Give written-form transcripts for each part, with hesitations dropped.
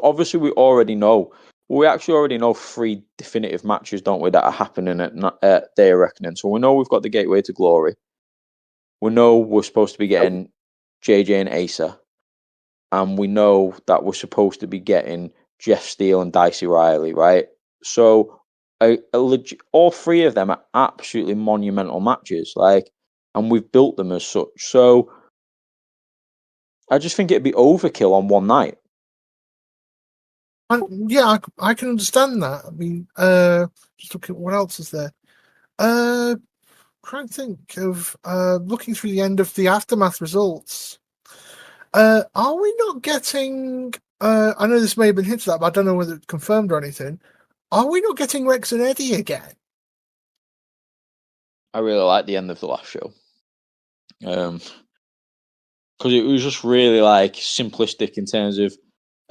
obviously we already know. We actually already know 3 definitive matches, don't we, that are happening at Day of Reckoning. So we know we've got the Gateway to Glory. We know we're supposed to be getting JJ and Asa. And we know that we're supposed to be getting Jeff Steele and Dicey Riley, right? So all 3 of them are absolutely monumental matches, and we've built them as such. So I just think it'd be overkill on one night. I can understand that. I mean, just look at what else is there. Trying to think of looking through the end of the Aftermath results. Are we not getting? I know this may have been hinted at, but I don't know whether it's confirmed or anything. Are we not getting Rex and Eddie again? I really like the end of the last show, because it was just really simplistic in terms of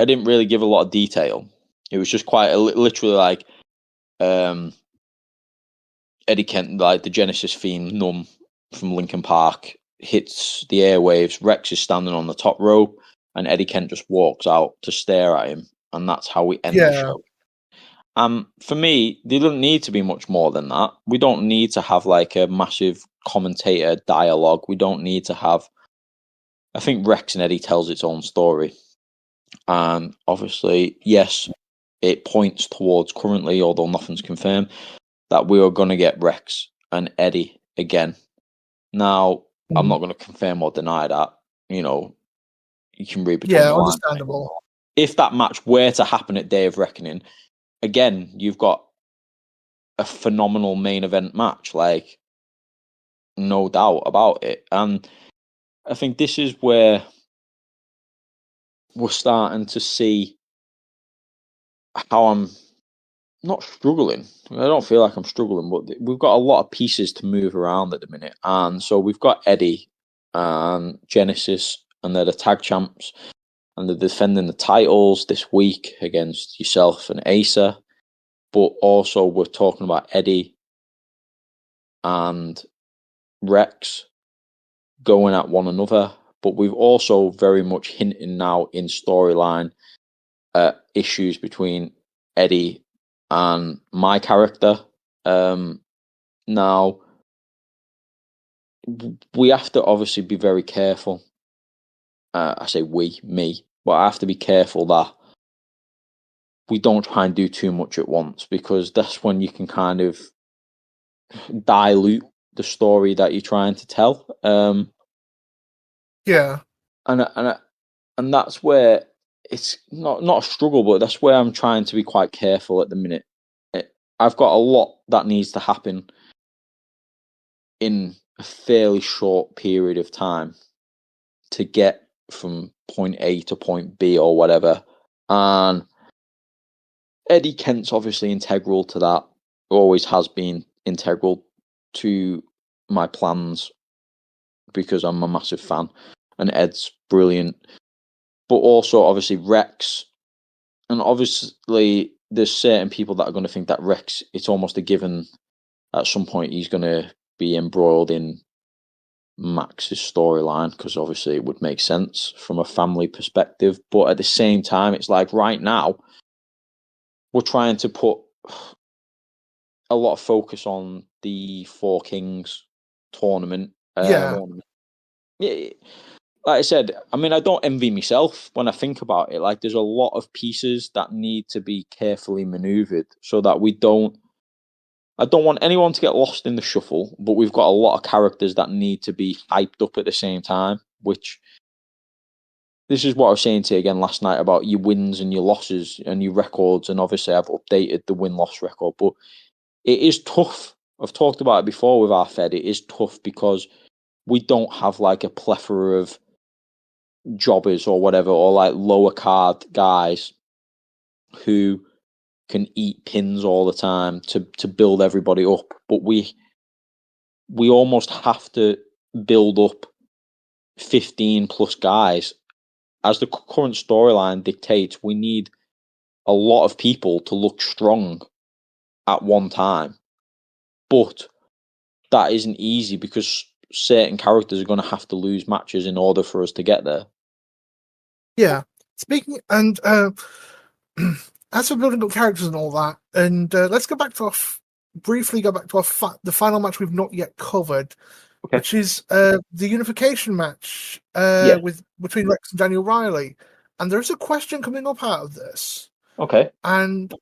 I didn't really give a lot of detail. It was just quite literally Eddie Kent, the Genesis theme, Numb from Linkin Park, hits the airwaves. Rex is standing on the top rope, and Eddie Kent just walks out to stare at him, and that's how we end the show. For me, there doesn't need to be much more than that. We don't need to have a massive commentator dialogue. We don't need to have. I think Rex and Eddie tells its own story, and obviously, yes, it points towards currently, although nothing's confirmed, that we are going to get Rex and Eddie again. Now, I'm not going to confirm or deny that. You can read between the lines. Understandable. If that match were to happen at Day of Reckoning, again, you've got a phenomenal main event match, no doubt about it. And I think this is where we're starting to see how I'm not struggling. I don't feel like I'm struggling, but we've got a lot of pieces to move around at the minute. And so we've got Eddie and Genesis, and they're the tag champs, and they're defending the titles this week against yourself and Asa. But also we're talking about Eddie and Rex going at one another. But we've also very much hinted now in storyline issues between Eddie and my character. Now, we have to obviously be very careful. I say me, but I have to be careful that we don't try and do too much at once, because that's when you can kind of dilute the story that you're trying to tell. And that's where it's not a struggle, but that's where I'm trying to be quite careful at the minute. I've got a lot that needs to happen in a fairly short period of time to get from point A to point B or whatever. And Eddie Kent's obviously integral to that, always has been integral to my plans because I'm a massive fan, and Ed's brilliant. But also, obviously, Rex, and obviously, there's certain people that are going to think that Rex, it's almost a given at some point he's going to be embroiled in Max's storyline, because obviously it would make sense from a family perspective. But at the same time, it's right now, we're trying to put a lot of focus on the Four Kings tournament. Like I said, I mean, I don't envy myself when I think about it. There's a lot of pieces that need to be carefully maneuvered so that I don't want anyone to get lost in the shuffle, but we've got a lot of characters that need to be hyped up at the same time, which this is what I was saying to you again last night about your wins and your losses and your records. And obviously I've updated the win-loss record, but it is tough. I've talked about it before with our Fed. It is tough because we don't have a plethora of jobbers or whatever, or lower card guys who can eat pins all the time to build everybody up. But we almost have to build up 15 plus guys. As the current storyline dictates, we need a lot of people to look strong at one time. But that isn't easy because certain characters are going to have to lose matches in order for us to get there. Yeah. Speaking, and as for building up characters and all that, and let's go back to briefly go back to the final match we've not yet covered, Okay. which is the unification match between Rex and Daniel Riley. And there's a question coming up out of this. Okay. And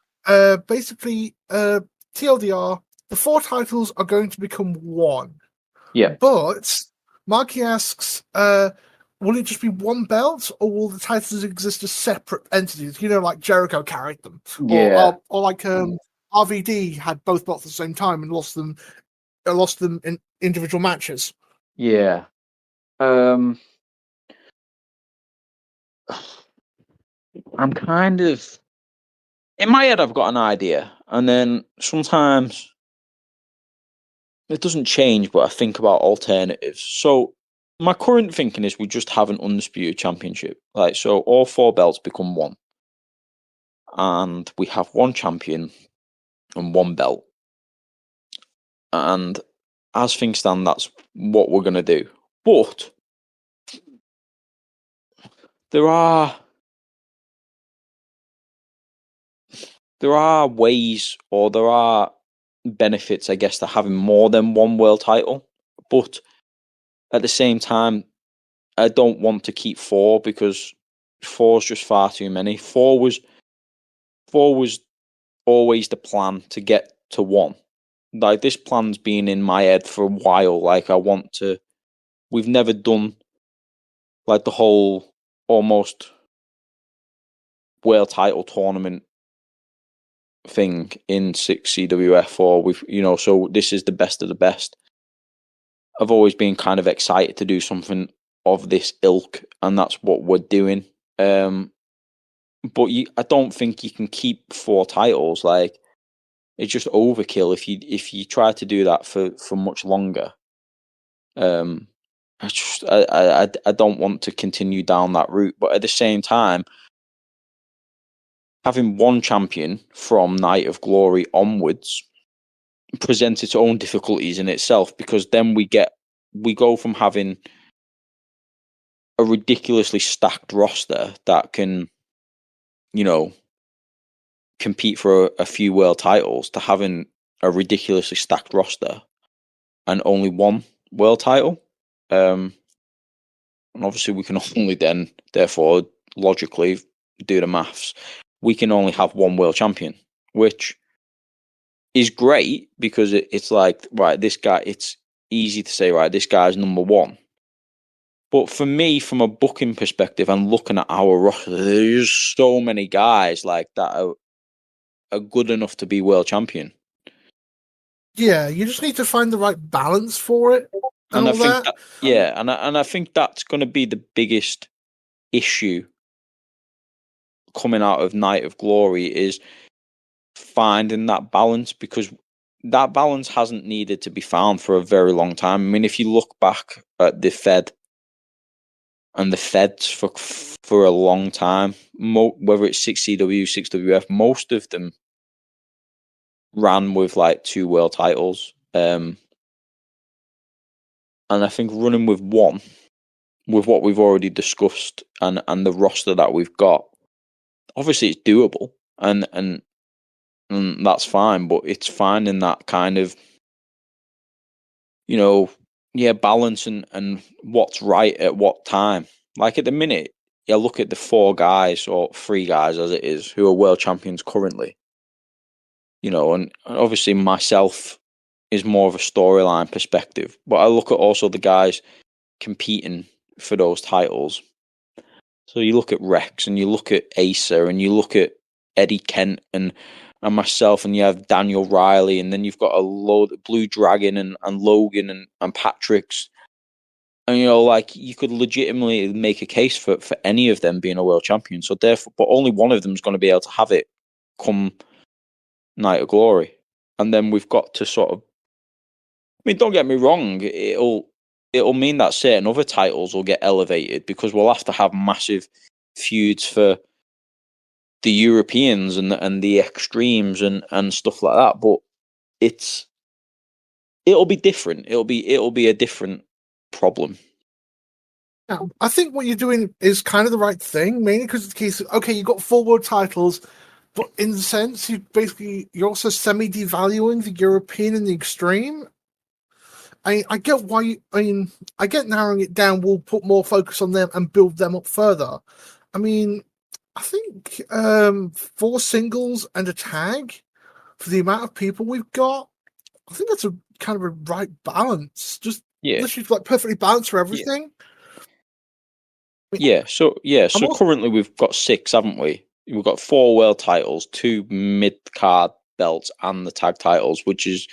basically, TLDR, the 4 titles are going to become 1. Yeah. But Marky asks, will it just be 1 belt, or will the titles exist as separate entities? Like Jericho carried them. Yeah. Or like RVD had both belts at the same time and lost them in individual matches. Yeah. I'm kind of in my head. I've got an idea, and then sometimes it doesn't change. But I think about alternatives. So my current thinking is we just have an undisputed championship. So all 4 belts become 1, and we have 1 champion and 1 belt. And as things stand, that's what we're gonna do. But there are ways, or there are benefits, I guess, to having more than 1 world title. But at the same time, I don't want to keep 4 because 4 is just far too many. 4 was always the plan to get to 1. This plan's been in my head for a while. I want to. We've never done the whole almost world title tournament thing in 6 CWF, or so this is the best of the best. I've always been kind of excited to do something of this ilk, and that's what we're doing. But I don't think you can keep 4 titles. It's just overkill if you try to do that for much longer. I don't want to continue down that route, but at the same time, having 1 champion from Night of Glory onwards presents its own difficulties in itself, because then we go from having a ridiculously stacked roster that can, compete for a few world titles, to having a ridiculously stacked roster and only 1 world title. And obviously we can only then, therefore, logically do the maths. We can only have 1 world champion, which is great because it's right, this guy, it's easy to say, right, this guy's number 1. But for me, from a booking perspective and looking at our roster, there's so many guys that are good enough to be world champion. Yeah, you just need to find the right balance for it. And I think I think that's going to be the biggest issue coming out of Night of Glory, is finding that balance, because that balance hasn't needed to be found for a very long time. I mean, if you look back at the Fed and the Feds for a long time, whether it's 6CW, 6WF, most of them ran with 2 world titles. And I think running with 1, with what we've already discussed and the roster that we've got, obviously it's doable and that's fine, but it's finding that kind of, balance and what's right at what time. At the minute, you look at the 4 guys, or 3 guys as it is, who are world champions currently, and obviously myself is more of a storyline perspective, but I look at also the guys competing for those titles. So you look at Rex, and you look at Asa, and you look at Eddie Kent and myself, and you have Daniel Riley, and then you've got a load of Blue Dragon and Logan and Patrick's. And you could legitimately make a case for any of them being a world champion. So therefore, but only one of them is going to be able to have it come Night of Glory. And then we've got to sort of, I mean, don't get me wrong, it'll mean that certain other titles will get elevated, because we'll have to have massive feuds for the Europeans and the extremes and stuff like that. But it'll be different. It'll be a different problem. I think what you're doing is kind of the right thing, mainly because it's the case of, okay, you've got 4 world titles, but in the sense, you're also semi-devaluing the European and the Extreme. I get why. I get narrowing it down will put more focus on them and build them up further. I mean, I think 4 singles and a tag for the amount of people we've got. I think that's a kind of a right balance. Just literally like perfectly balanced for everything. So currently we've got 6, haven't we? We've got 4 world titles, 2 mid-card belts, and the tag titles, which is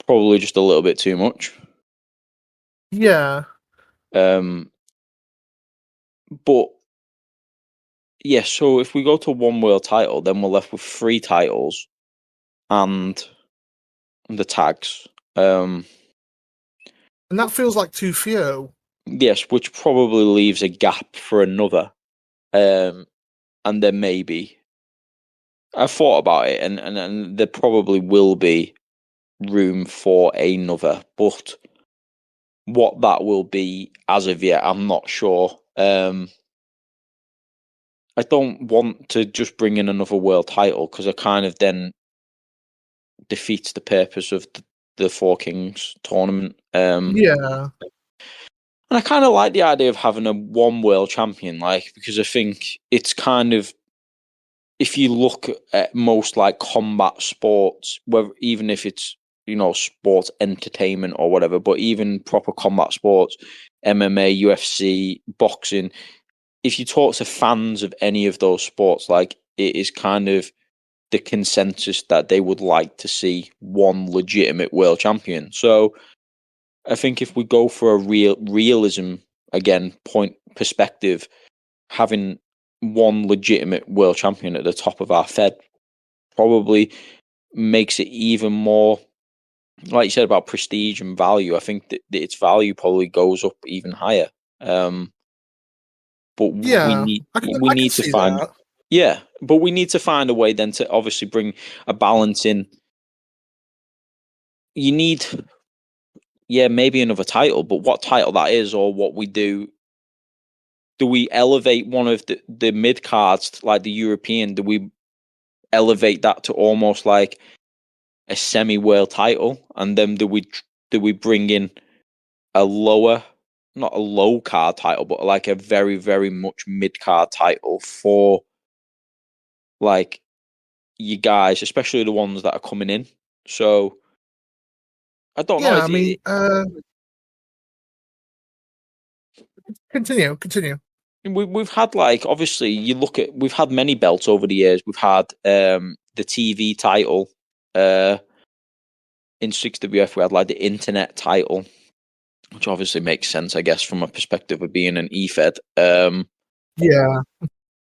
probably just a little bit too much. Yeah. But yeah, so if we go to 1 world title, then we're left with 3 titles and the tags. And that feels like too few. Yes, which probably leaves a gap for another. And then maybe I've thought about it, and there probably will be room for another, but what that will be as of yet, I'm not sure. I don't want to just bring in another world title because it kind of then defeats the purpose of the Four Kings tournament. Yeah. And I kind of like the idea of having a 1 world champion, because I think it's kind of, if you look at most like combat sports, whether even if it's sports entertainment or whatever, but even proper combat sports, MMA, UFC, boxing, if you talk to fans of any of those sports, it is kind of the consensus that they would like to see 1 legitimate world champion. So I think if we go for a realism, again, perspective, having 1 legitimate world champion at the top of our Fed probably makes it even more, like you said about prestige and value. I think that its value probably goes up even higher. But yeah, we need to find that. Yeah, but we need to find a way then to obviously bring a balance in. You need, maybe another title, but what title that is or what we do. Do we elevate one of the mid cards, like the European? Do we elevate that to almost like a semi-world title, and then do we bring in a lower, not a low card title, but like a very, very much mid card title for like you guys, especially the ones that are coming in? So I don't know. Yeah, I mean, continue. We've had obviously we've had many belts over the years. We've had the TV title. In 6WF we had the internet title, which obviously makes sense, I guess, from a perspective of being an EFED. Yeah.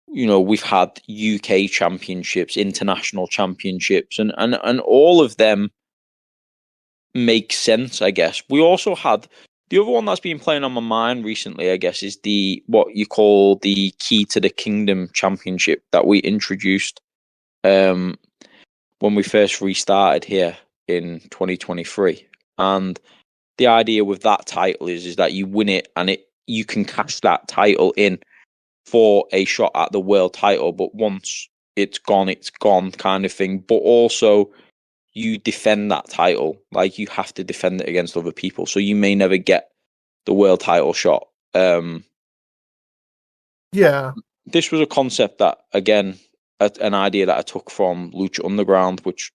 We've had UK championships, international championships, and all of them make sense, I guess. We also had the other one that's been playing on my mind recently, I guess, is what you call the Key to the Kingdom Championship that we introduced when we first restarted here in 2023. And the idea with that title is that you win it and you can cash that title in for a shot at the world title, but once it's gone kind of thing. But also you defend that title, you have to defend it against other people, so you may never get the world title shot. Yeah, this was a concept that, again, an idea that I took from Lucha Underground, which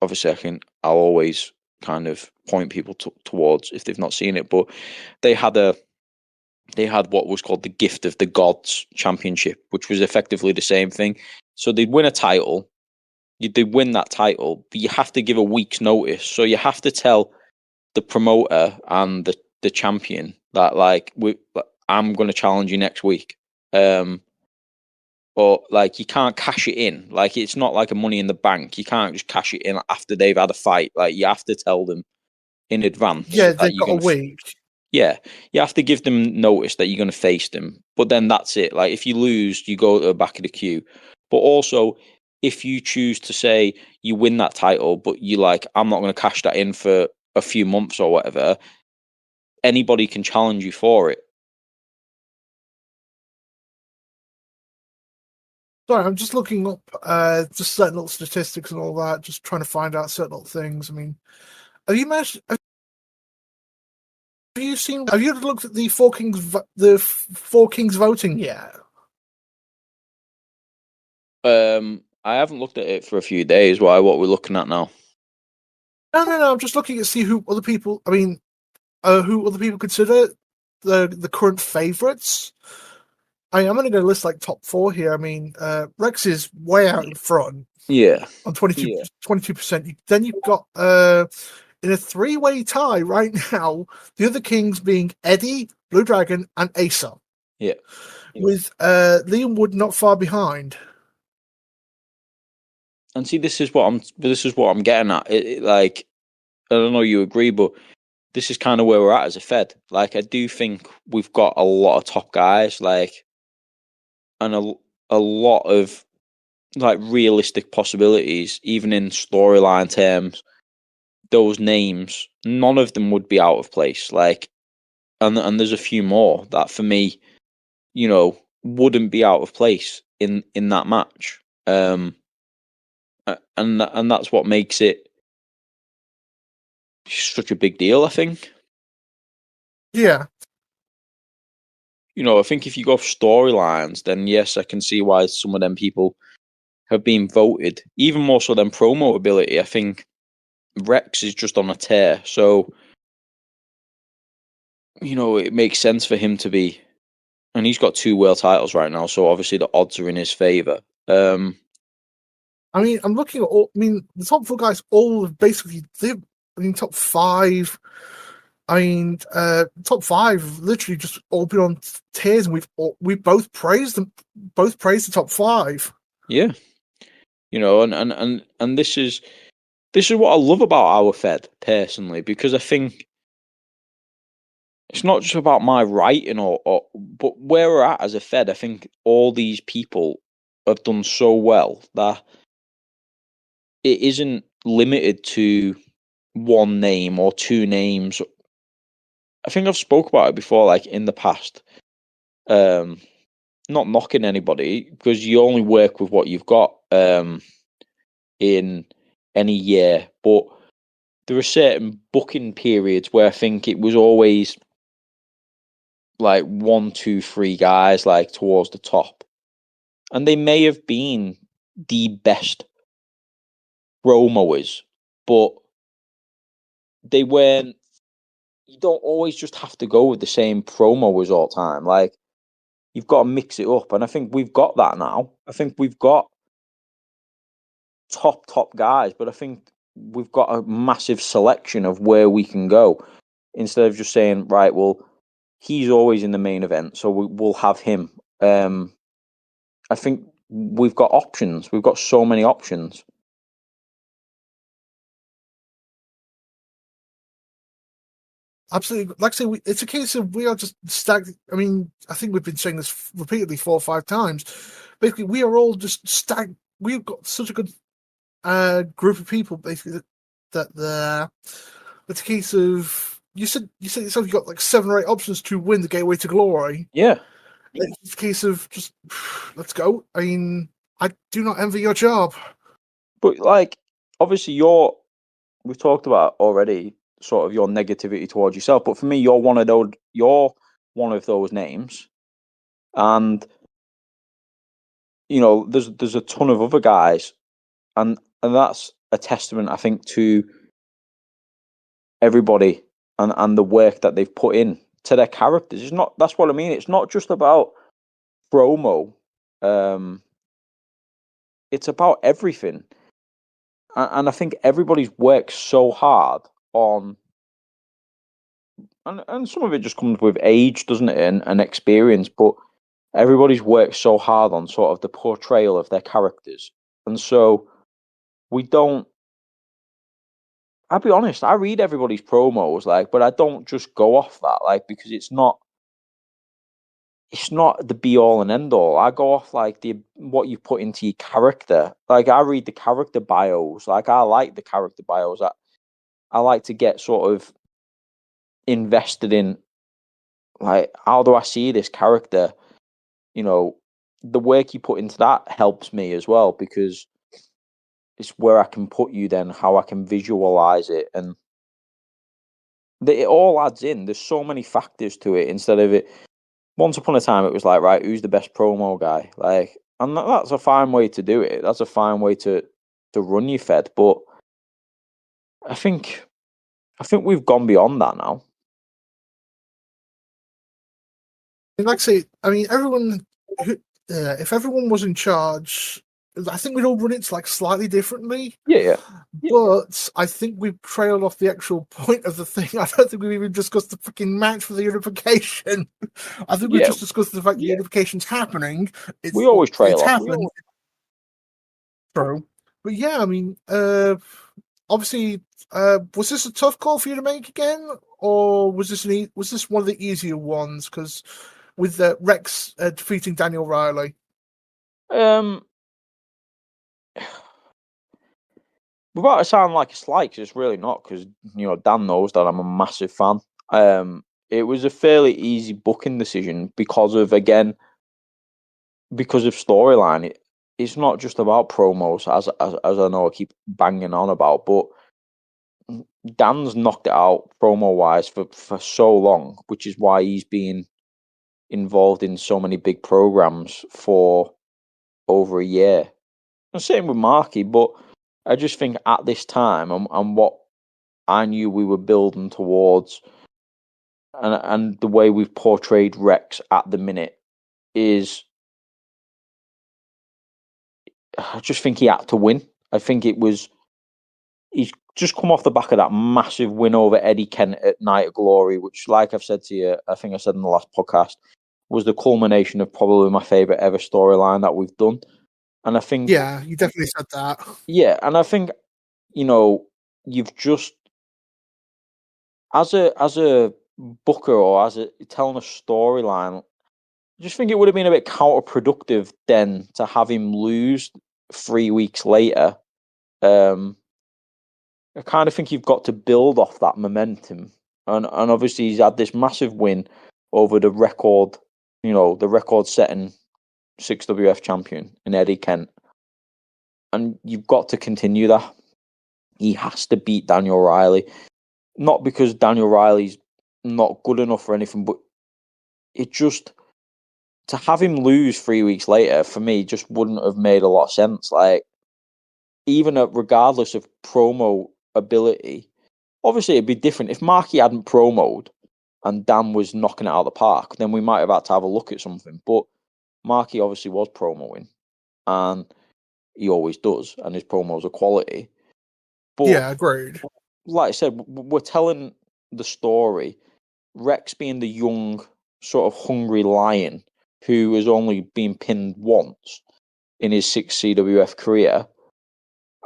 obviously I'll always kind of point people towards if they've not seen it, but they had what was called the Gift of the Gods Championship, which was effectively the same thing. So they'd win a title, they'd win that title, but you have to give a week's notice. So you have to tell the promoter and the champion that I'm going to challenge you next week. Or you can't cash it in. It's not like a Money in the Bank. You can't just cash it in after they've had a fight. You have to tell them in advance. Yeah, they've got a week. Yeah, you have to give them notice that you're going to face them. But then that's it. If you lose, you go to the back of the queue. But also, if you choose to say you win that title, but you I'm not going to cash that in for a few months or whatever, anybody can challenge you for it. Sorry, I'm just looking up just certain little statistics and all that, just trying to find out certain little things. I mean, have you managed? Have you seen? Have you looked at the Four Kings voting yet? I haven't looked at it for a few days. Why? What we're looking at now? No. I'm just looking to see who other people. I mean, who other people consider the current favourites. I'm going to go list like top 4 here. I mean, Rex is way out in front. Yeah, on 22%. Then you've got in a 3-way tie right now, the other kings being Eddie, Blue Dragon, and Asa. Yeah. With Liam Wood not far behind. And see, this is what I'm getting at. Like, I don't know you agree, but this is kind of where we're at as a Fed. Like, I do think we've got a lot of top guys, like, and a lot of like realistic possibilities, even in storyline terms. Those names, none of them would be out of place. Like, and there's a few more that for me, wouldn't be out of place in that match. And that's what makes it such a big deal, I think. Yeah. I think if you go for storylines, then yes, I can see why some of them people have been voted. Even more so than promo ability, I think Rex is just on a tear. So, it makes sense for him to be, and he's got 2 world titles right now. So obviously the odds are in his favor. I mean, I'm looking at all. I mean, the top 4 guys all basically. Top 5. I mean, top 5 literally just all been on tears, and we both praised them. Both praised the top 5. Yeah, and this is what I love about our Fed personally, because I think it's not just about my writing but where we're at as a Fed. I think all these people have done so well that it isn't limited to one name or 2 names. I think I've spoke about it before, like in the past. Not knocking anybody, because you only work with what you've got in any year, but there are certain booking periods where I think it was always like 1, 2, 3 guys like towards the top, and they may have been the best promoers, but they weren't. You don't always just have to go with the same promos all the time. Like, you've got to mix it up, and I think we've got that now. I think we've got top guys, but I think we've got a massive selection of where we can go, instead of just saying, right, well, he's always in the main event, so we'll have him. I think we've got options. We've got so many options. Absolutely. Like I say, it's a case of we are just stacked. I mean, I think we've been saying this repeatedly 4 or 5 times. Basically, we are all just stacked. We've got such a good group of people, basically, that it's a case of you said yourself you got like 7 or 8 options to win the Gateway to Glory. Yeah. It's a case of just let's go. I mean, I do not envy your job. But like, obviously, we've talked about already sort of your negativity towards yourself, but for me, you're one of those names, and there's a ton of other guys, and that's a testament, I think, to everybody and the work that they've put in to their characters. That's what I mean. It's not just about promo. It's about everything. And I think everybody's worked so hard on, and some of it just comes with age, doesn't it, and experience, but everybody's worked so hard on sort of the portrayal of their characters. And so I'll be honest, I read everybody's promos, like, but I don't just go off that, like, because it's not the be all and end all. I go off like what you put into your character. Like, I read the character bios. Like, I like the character bios. I like to get sort of invested in, like, how do I see this character, the work you put into that helps me as well, because it's where I can put you then, how I can visualize it, and it all adds in. There's so many factors to it. Instead of it, once upon a time, it was like, right, who's the best promo guy? Like, and that's a fine way to do it. That's a fine way to run your Fed. But I think we've gone beyond that now. Like I say, I mean, everyone who, if everyone was in charge, I think we'd all run it like slightly differently. Yeah. But I think we've trailed off the actual point of the thing. I don't think we've even discussed the freaking match for the unification. I think we've just discussed the fact the unification's happening. We always trail off. Happened. True. But yeah, I mean, obviously, was this a tough call for you to make again, or was this one of the easier ones? Because with Rex defeating Daniel Riley. Without it sounding like a slight, because it's really not, because Dan knows that I'm a massive fan. It was a fairly easy booking decision because of storyline. It's not just about promos, as I know I keep banging on about, but Dan's knocked it out promo wise for so long, which is why he's been involved in so many big programs for over a year. And same with Marky, but I just think at this time and what I knew we were building towards, and the way we've portrayed Rex at the minute is, I just think he had to win. I think he's just come off the back of that massive win over Eddie Kent at Night of Glory, which, like I've said to you, I think I said in the last podcast, was the culmination of probably my favourite ever storyline that we've done. And I think... Yeah, you definitely said that. Yeah, and I think, you've just... As a booker, or telling a storyline, I just think it would have been a bit counterproductive then to have him lose 3 weeks later. I kind of think you've got to build off that momentum. And obviously he's had this massive win over the record, the record-setting 6WF champion in Eddie Kent. And you've got to continue that. He has to beat Daniel Riley. Not because Daniel Riley's not good enough or anything, but it just... to have him lose 3 weeks later, for me, just wouldn't have made a lot of sense. Like, even regardless of promo ability, obviously it'd be different. If Marky hadn't promoed and Dan was knocking it out of the park, then we might have had to have a look at something. But Marky obviously was promoing, and he always does, and his promos are quality. But yeah, agreed. Like I said, we're telling the story. Rex being the young, sort of hungry lion who has only been pinned once in his 6 CWF career,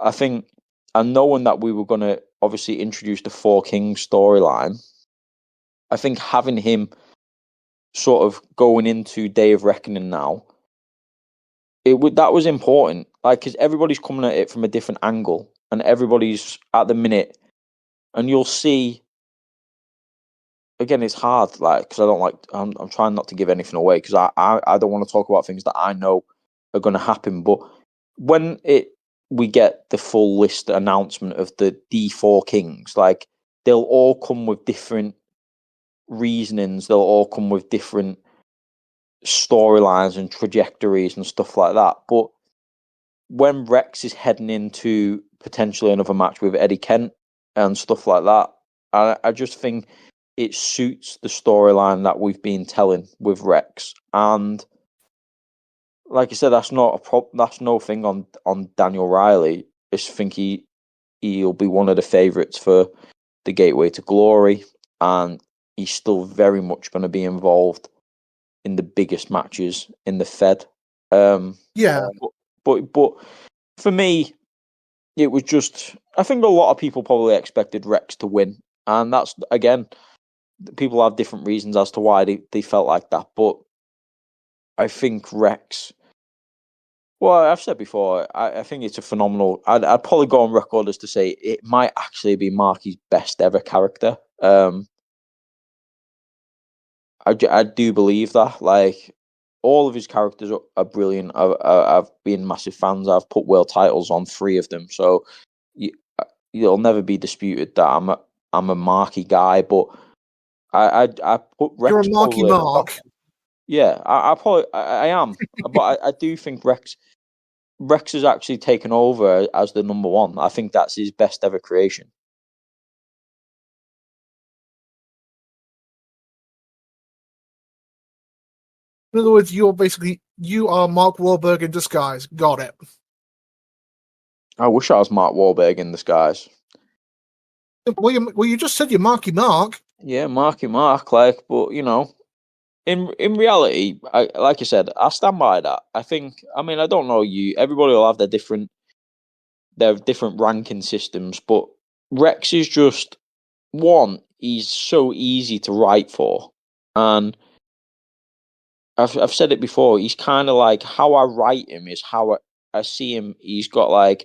I think, and knowing that we were going to obviously introduce the Four Kings storyline, I think having him sort of going into Day of Reckoning now, that was important. Like, because everybody's coming at it from a different angle, and everybody's at the minute, and you'll see. Again, it's hard, like, because I don't like. I'm trying not to give anything away, because I don't want to talk about things that I know are going to happen. But when we get the full list announcement of the D4 Kings, like, they'll all come with different reasonings. They'll all come with different storylines and trajectories and stuff like that. But when Rex is heading into potentially another match with Eddie Kent and stuff like that, I just think it suits the storyline that we've been telling with Rex. And like I said, that's not that's no thing on Daniel Riley. I just think he'll be one of the favourites for the Gateway to Glory, and he's still very much going to be involved in the biggest matches in the Fed. Yeah. But for me, it was just... I think a lot of people probably expected Rex to win, and that's, again, people have different reasons as to why they felt like that. But I think Rex... Well, I've said before, I think it's a phenomenal... I'd probably go on record as to say it might actually be Marky's best ever character. I do believe that. Like, all of his characters are brilliant. I've been massive fans. I've put world titles on 3 of them, so you'll never be disputed that I'm a Marky guy. But I put Rex. You're a Marky Mark. Yeah, I am, but I do think Rex has actually taken over as the number 1. I think that's his best ever creation. In other words, you are Mark Wahlberg in disguise. Got it. I wish I was Mark Wahlberg in disguise. Well, you just said you're Marky Mark. Yeah, Marky Mark, like, but in reality, like I said, I stand by that. I don't know you. Everybody will have their different ranking systems, but Rex is just one. He's so easy to write for, and I've said it before. He's kind of like how I write him is how I see him. He's Brock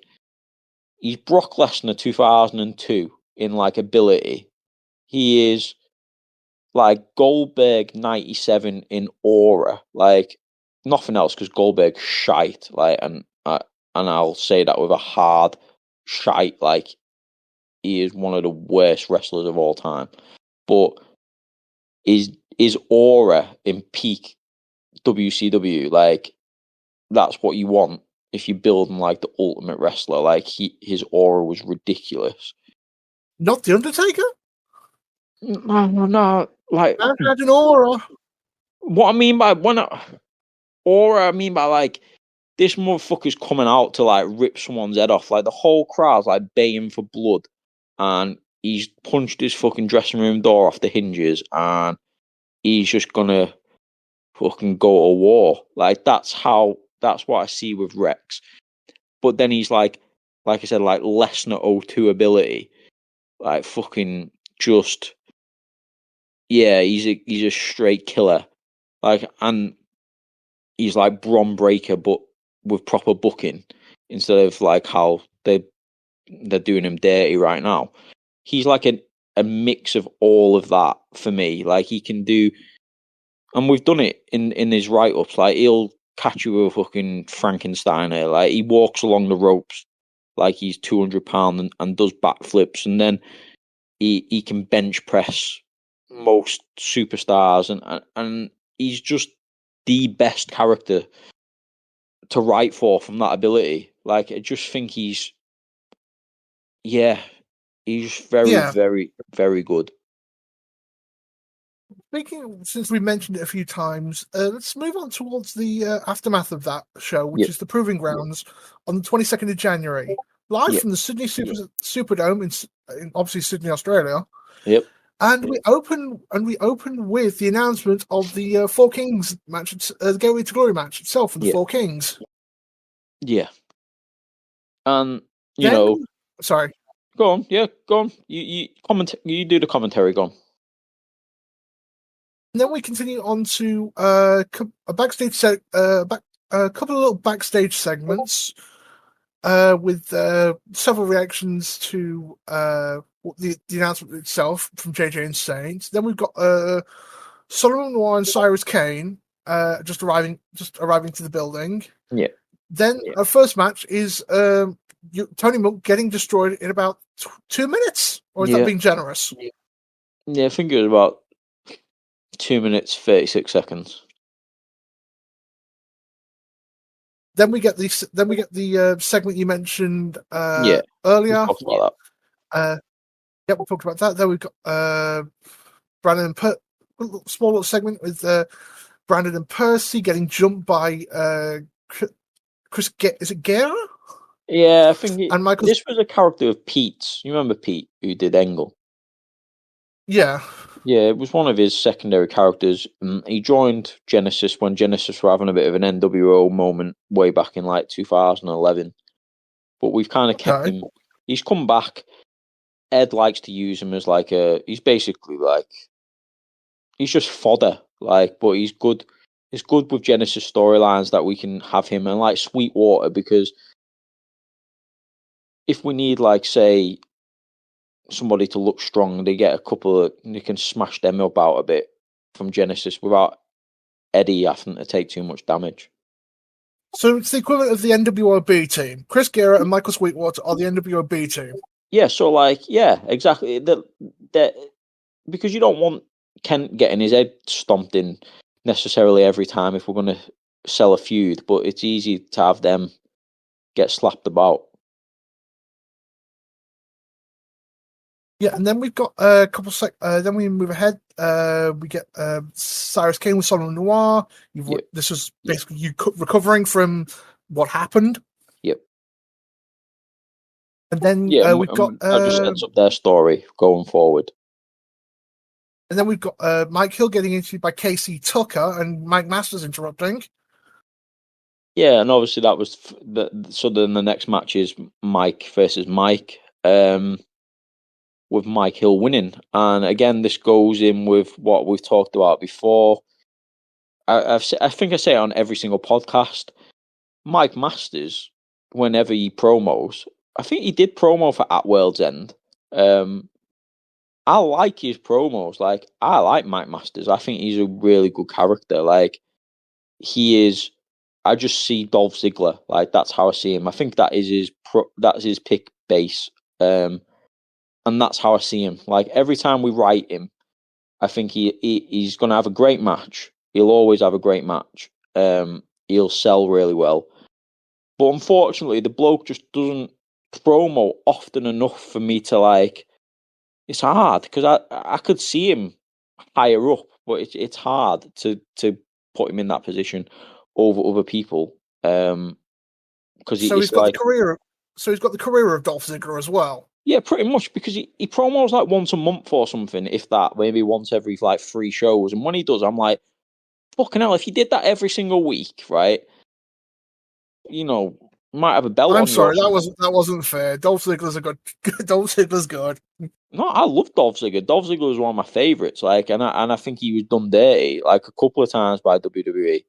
Lesnar 2002 in like ability. He is like Goldberg 97 in aura, like nothing else, because Goldberg's shite. Like, and I'll say that with a hard shite. Like, he is one of the worst wrestlers of all time. But his aura in peak WCW, like, that's what you want if you're building like the ultimate wrestler. Like, his aura was ridiculous. Not the Undertaker? No. Like, I had an aura. What I mean by aura, I mean by like this motherfucker's coming out to like rip someone's head off. Like the whole crowd's like baying for blood, and he's punched his fucking dressing room door off the hinges, and he's just gonna fucking go to war. Like that's what I see with Rex. But then he's like I said, like Lesnar 02 ability, like fucking just. Yeah, he's a straight killer. Like, and he's like Bron Breakker, but with proper booking instead of like how they're doing him dirty right now. He's like a mix of all of that for me. Like he can do, and we've done it in his write ups. Like he'll catch you with a fucking Frankensteiner. Like he walks along the ropes like he's 200 pounds and does backflips, and then he can bench press most superstars, and he's just the best character to write for from that ability. Like I just think he's very, very good. Since we mentioned it a few times, let's move on towards the aftermath of that show, which is the Proving Grounds on the 22nd of January, live from the Sydney Superdome in obviously Sydney, Australia. Yep. And we open with the announcement of the Four Kings match, the Gateway to Glory match itself for the Four Kings. Yeah. And sorry. Go on. Yeah, go on. You do the commentary. Go on. And then we continue on to a backstage a couple of little backstage segments with several reactions to the announcement itself from JJ and Saints. Then we've got Solomon Noir and Cyrus Kane just arriving to the building. Yeah. Then our first match is Tony Monk getting destroyed in about 2 minutes, or is that being generous? Yeah, I think it was about 2 minutes 36 seconds. Then we get the segment you mentioned earlier. We talked about that. We talked about that. Then we've got Brandon and small little segment with Brandon and Percy getting jumped by Chris. Is it Guerra? Yeah, I think and Michael. This was a character of Pete's. You remember Pete, who did Engel? Yeah. Yeah, it was one of his secondary characters. He joined Genesis when Genesis were having a bit of an NWO moment way back in like 2011. But we've kind of kept him. He's come back. Ed likes to use him as like he's basically like, he's just fodder. Like, but he's good. It's good with Genesis storylines that we can have him, and like Sweetwater, because if we need, like, say, somebody to look strong, they get a couple of, they can smash them up out a bit from Genesis without Eddie having to take too much damage. So it's the equivalent of the NWO B team. Chris Garrett and Michael Sweetwater are the NWO B team. Yeah, so like, yeah, exactly. Because you don't want Kent getting his head stomped in necessarily every time if we're going to sell a feud, but it's easy to have them get slapped about. Yeah, and then we've got a couple. Then we move ahead. We get Cyrus Kane with Solomon Noir. Yep. This was basically you recovering from what happened. Yep. And then we've got. That just sets up their story going forward. And then we've got Mike Hill getting interviewed by Casey Tucker and Mike Masters interrupting. Yeah, and obviously that was so. Then the next match is Mike versus Mike. With Mike Hill winning. And again, this goes in with what we've talked about before. I think I say it on every single podcast. Mike Masters, whenever he promos, I think he did promo for At World's End. I like his promos. Like, I like Mike Masters. I think he's a really good character. Like, he is. I just see Dolph Ziggler. Like, that's how I see him. I think that is that's his pick base. And that's how I see him. Like, every time we write him, I think he's going to have a great match. He'll always have a great match. He'll sell really well. But unfortunately, the bloke just doesn't promo often enough for me to, like... It's hard, because I could see him higher up, but it's hard to put him in that position over other people. Because he's got the career of Dolph Ziggler as well. Yeah, pretty much, because he promos like once a month or something, if that, maybe once every like 3 shows. And when he does, I'm like, fucking hell, if you did that every single week, right? You know, might have a belt. I'm sorry, that wasn't fair. Dolph Ziggler's Dolph Ziggler's good. No, I love Dolph Ziggler. Dolph Ziggler is one of my favorites. Like, and I think he was done dirty like a couple of times by WWE.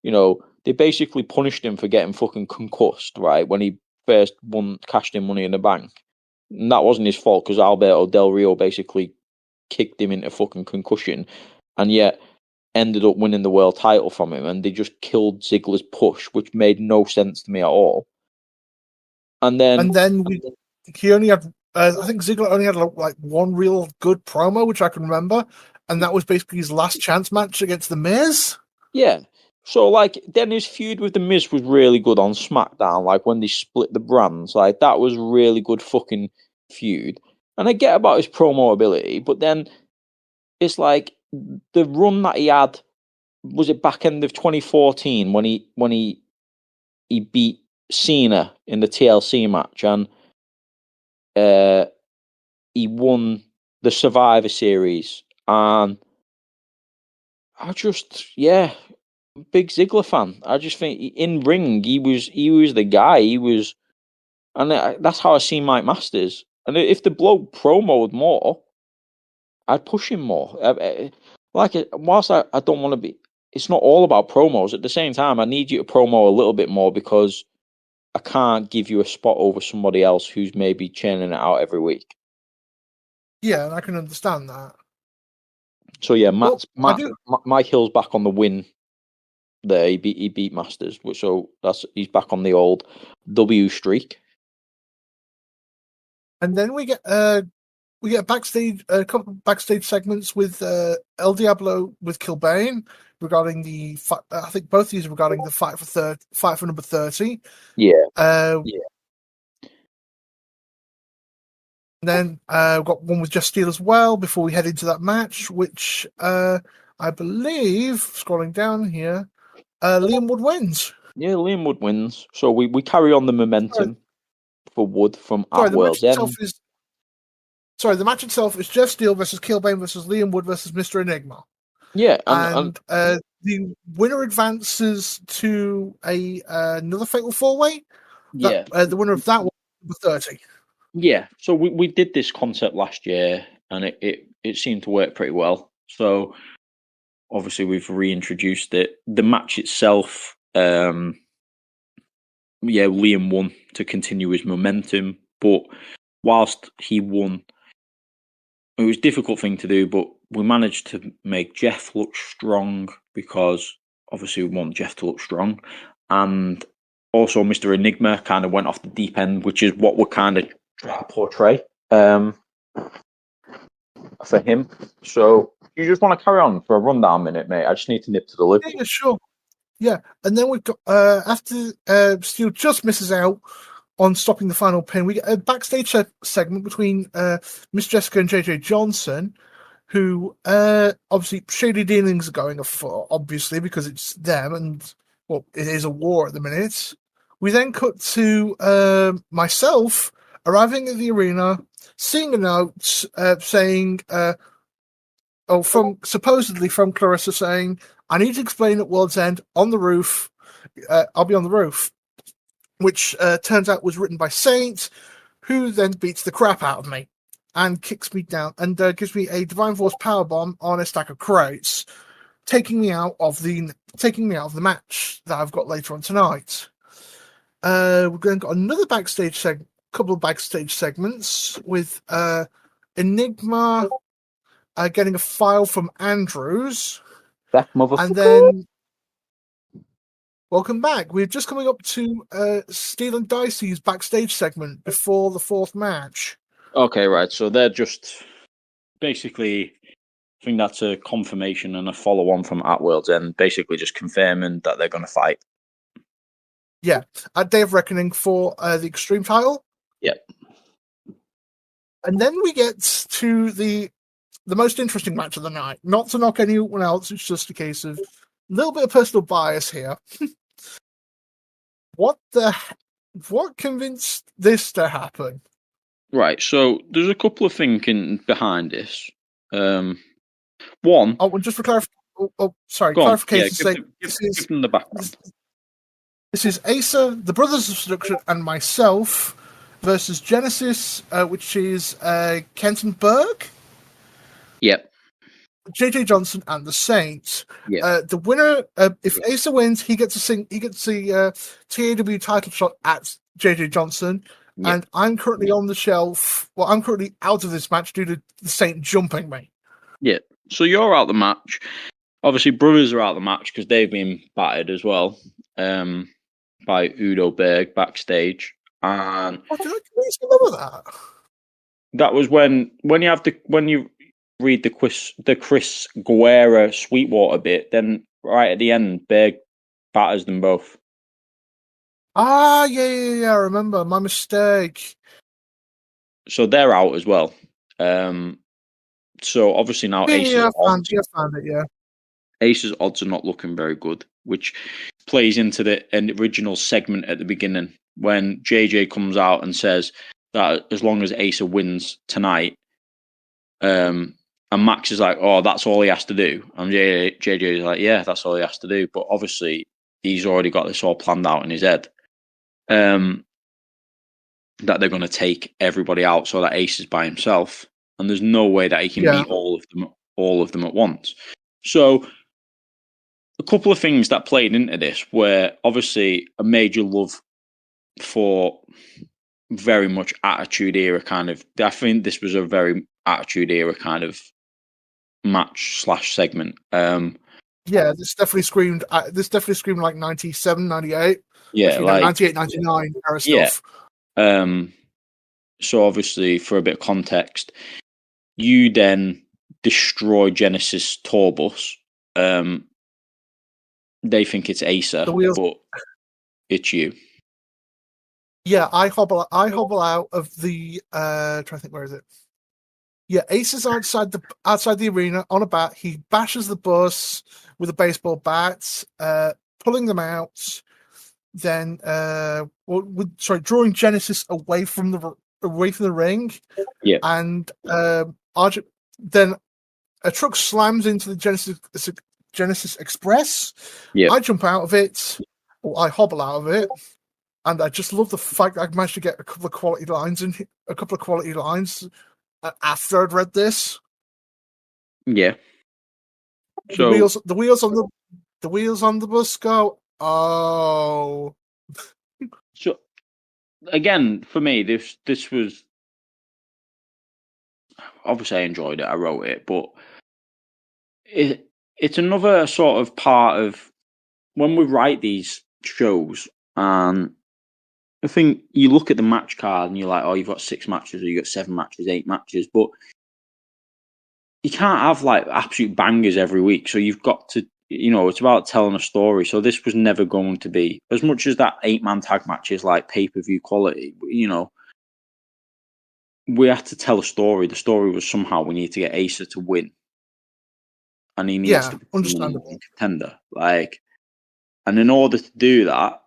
You know, they basically punished him for getting fucking concussed, right? When he first cashed in Money in the Bank. And that wasn't his fault, because Alberto Del Rio basically kicked him into fucking concussion, and yet ended up winning the world title from him, and they just killed Ziggler's push, which made no sense to me at all. And then he only had, I think Ziggler only had like one real good promo, which I can remember, and that was basically his last chance match against The Miz. Yeah. So, like, then his feud with The Miz was really good on SmackDown, like, when they split the brands. Like, that was really good fucking feud. And I get about his promo ability, but then it's like, the run that he had, was it back end of 2014, when he beat Cena in the TLC match, and he won the Survivor Series, and I just, big Ziggler fan. I just think in ring he was the guy. He was, and that's how I see Mike Masters. And if the bloke promoted more, I'd push him more. Whilst I don't want to be, it's not all about promos. At the same time, I need you to promo a little bit more, because I can't give you a spot over somebody else who's maybe churning it out every week. Yeah, I can understand that. So yeah, Mike Hill's back on the win. There, he beat Masters, so he's back on the old W streak. And then we get a couple of backstage segments with El Diablo with Kilbane regarding the fight. I think both of these are regarding the fight for number 30. Yeah. And then we've got one with Jeff Steele as well before we head into that match, which I believe, scrolling down here, Liam Wood wins. Yeah, Liam Wood wins. So we carry on the momentum for Wood from At World's End. The match itself is Jeff Steele versus Kilbane versus Liam Wood versus Mr. Enigma. Yeah, and the winner advances to another Fatal 4-Way. Yeah. The winner of that one was 30. Yeah, so we did this concept last year, and it seemed to work pretty well. So obviously we've reintroduced it. The match itself, Liam won to continue his momentum, but whilst he won, it was a difficult thing to do, but we managed to make Jeff look strong, because obviously we want Jeff to look strong, and also Mr. Enigma kind of went off the deep end, which is what we're kind of trying to portray for him. So you just want to carry on for a rundown minute, mate? I just need to nip to the lip. Yeah, sure. Yeah, and then we've got after Steel just misses out on stopping the final pin, we get a backstage segment between Miss Jessica and JJ Johnson, who obviously shady dealings are going afoot, obviously, because it's them, and well, it is a war at the minute. We then cut to myself arriving at the arena, seeing a note saying, supposedly from Clarissa saying, I need to explain at World's End on the roof. I'll be on the roof, which turns out was written by Saint, who then beats the crap out of me and kicks me down and gives me a Divine Force powerbomb on a stack of crates, taking me out of the match that I've got later on tonight. We're going to got another couple of backstage segments with Enigma getting a file from Andrews. That motherfucker. And then, welcome back. We're just coming up to Steel and Dicey's backstage segment before the fourth match. Okay, right. So they're just basically, I think that's a confirmation and a follow-on from At World's End, basically just confirming that they're going to fight. Yeah, at Day of Reckoning for the Extreme title. Yep. And then we get to the most interesting match of the night. Not to knock anyone else, it's just a case of a little bit of personal bias here. What convinced this to happen? Right, so there's a couple of thinking behind this. One. Oh, just for clarification. Yeah, give them the background. This is Asa, the Brothers of Seduction, and myself versus Genesis, which is Kenton Berg. Yep. JJ Johnson and the Saints. Yeah. The winner, if Asa wins, he gets the TAW title shot at JJ Johnson. Yep. And I'm currently on the shelf. Well, I'm currently out of this match due to the Saint jumping me. Yeah. So you're out the match. Obviously, Brothers are out the match because they've been battered as well by Udo Berg backstage. And did I remember that? That was when you read the Chris Guerra Sweetwater bit, then right at the end, Berg batters them both. Ah, yeah, I remember. My mistake. So they're out as well. So obviously now I found it, yeah. Ace's odds are not looking very good, which plays into the original segment at the beginning when JJ comes out and says that as long as Asa wins tonight, and Max is like, oh, that's all he has to do. And JJ is like, yeah, that's all he has to do. But obviously, he's already got this all planned out in his head. That they're going to take everybody out so that Ace is by himself. And there's no way that he can beat all of them at once. So a couple of things that played into this were obviously a major love for very much Attitude Era kind of. I think this was a very Attitude Era kind of match / segment. Yeah, this definitely screamed like 97, 98. Yeah, like 98, 99 era stuff. Yeah. So obviously, for a bit of context, you then destroy Genesis tour bus. They think it's Asa, but it's you. Yeah, I hobble out of the trying to think, where is it? Yeah, Ace is outside the arena on a bat. He bashes the bus with a baseball bat, pulling them out. Then, drawing Genesis away from the ring. Yeah, and then a truck slams into the Genesis Express. Yeah, I jump out of it, or I hobble out of it. And I just love the fact that I managed to get a couple of quality lines after I'd read this. Yeah. So the wheels on the bus go. Oh. So again, for me, this was obviously I enjoyed it. I wrote it, but it's another sort of part of when we write these shows, and I think you look at the match card and you're like, oh, you've got 6 matches, or you've got 7 matches, 8 matches, but you can't have like absolute bangers every week. So you've got to, it's about telling a story. So this was never going to be, as much as that 8-man tag match is like pay-per-view quality, we had to tell a story. The story was somehow we need to get Asa to win. And he needs to be understandable contender. And in order to do that,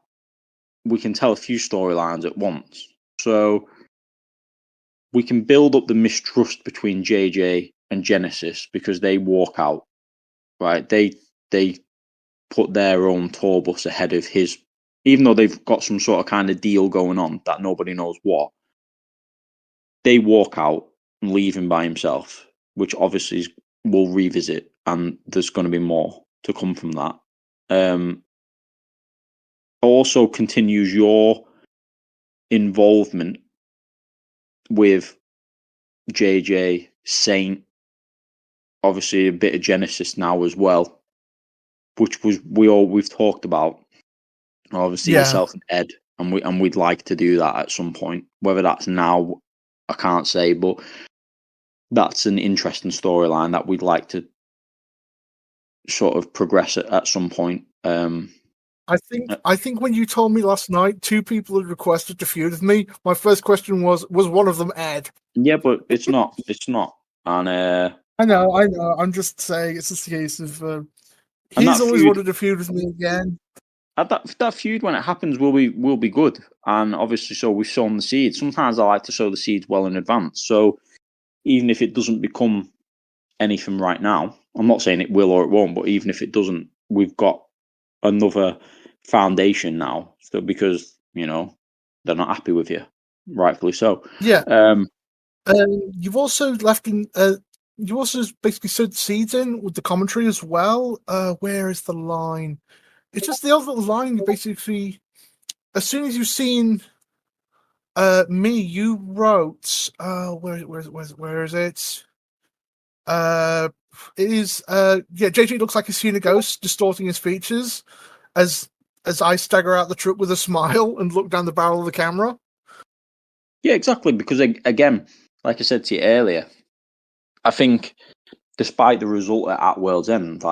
we can tell a few storylines at once. So we can build up the mistrust between JJ and Genesis because they walk out, right? They put their own tour bus ahead of his, even though they've got some sort of kind of deal going on that nobody knows what. They walk out and leave him by himself, which obviously we'll revisit, and there's going to be more to come from that. Also continues your involvement with JJ, Saint, obviously a bit of Genesis now as well, which was we've talked about. Obviously yourself and Ed, and we'd like to do that at some point. Whether that's now, I can't say, but that's an interesting storyline that we'd like to sort of progress at some point. I think when you told me last night 2 people had requested to feud with me, my first question was one of them Ed? Yeah, but it's not. It's not. And I know. I'm just saying it's just a case of he's always wanted to feud with me again. That feud, when it happens, will be good. And obviously, so we've sown the seeds. Sometimes I like to sow the seeds well in advance. So even if it doesn't become anything right now, I'm not saying it will or it won't, but even if it doesn't, we've got another foundation now. So because, they're not happy with you, rightfully so. Yeah. You've also left in you also basically sowed seeds in with the commentary as well. Where is the line? It's just the other line. Basically, as soon as you've seen me, you wrote where is it? It is JJ looks like he's seen a ghost, distorting his features as I stagger out the truck with a smile and look down the barrel of the camera. Yeah, exactly. Because again, like I said to you earlier, I think despite the result at World's End,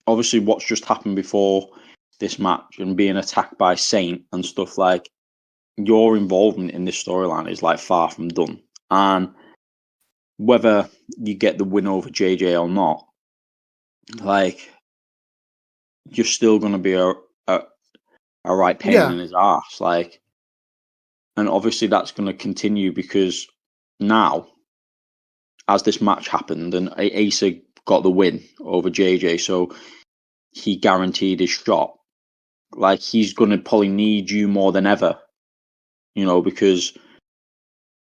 obviously what's just happened before this match and being attacked by Saint and stuff, your involvement in this storyline is far from done. And whether you get the win over JJ or not, you're still going to be a right pain in his arse. And obviously that's going to continue because now, as this match happened and Asa got the win over JJ, so he guaranteed his shot. He's going to probably need you more than ever, because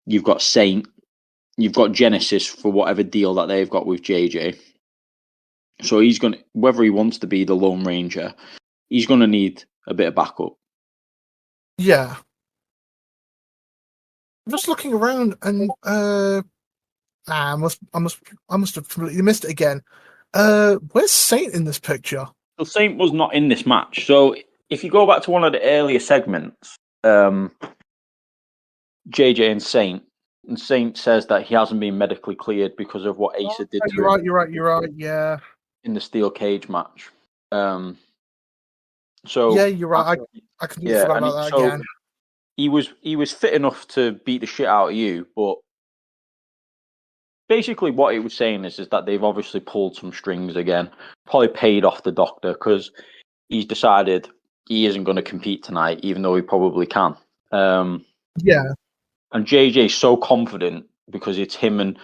you've got Saint, you've got Genesis for whatever deal that they've got with JJ. So he's going to, whether he wants to be the Lone Ranger, he's going to need a bit of backup. Yeah. I'm just looking around and I must have completely missed it again. Where's Saint in this picture? So Saint was not in this match. So if you go back to one of the earlier segments, JJ and Saint says that he hasn't been medically cleared because of what Asa did to him. You're right, yeah. In the steel cage match. Yeah, you're right. I completely forgot about that again. He was fit enough to beat the shit out of you, but basically what he was saying is that they've obviously pulled some strings again, probably paid off the doctor because he's decided he isn't going to compete tonight, even though he probably can. Yeah. And JJ's so confident because it's him and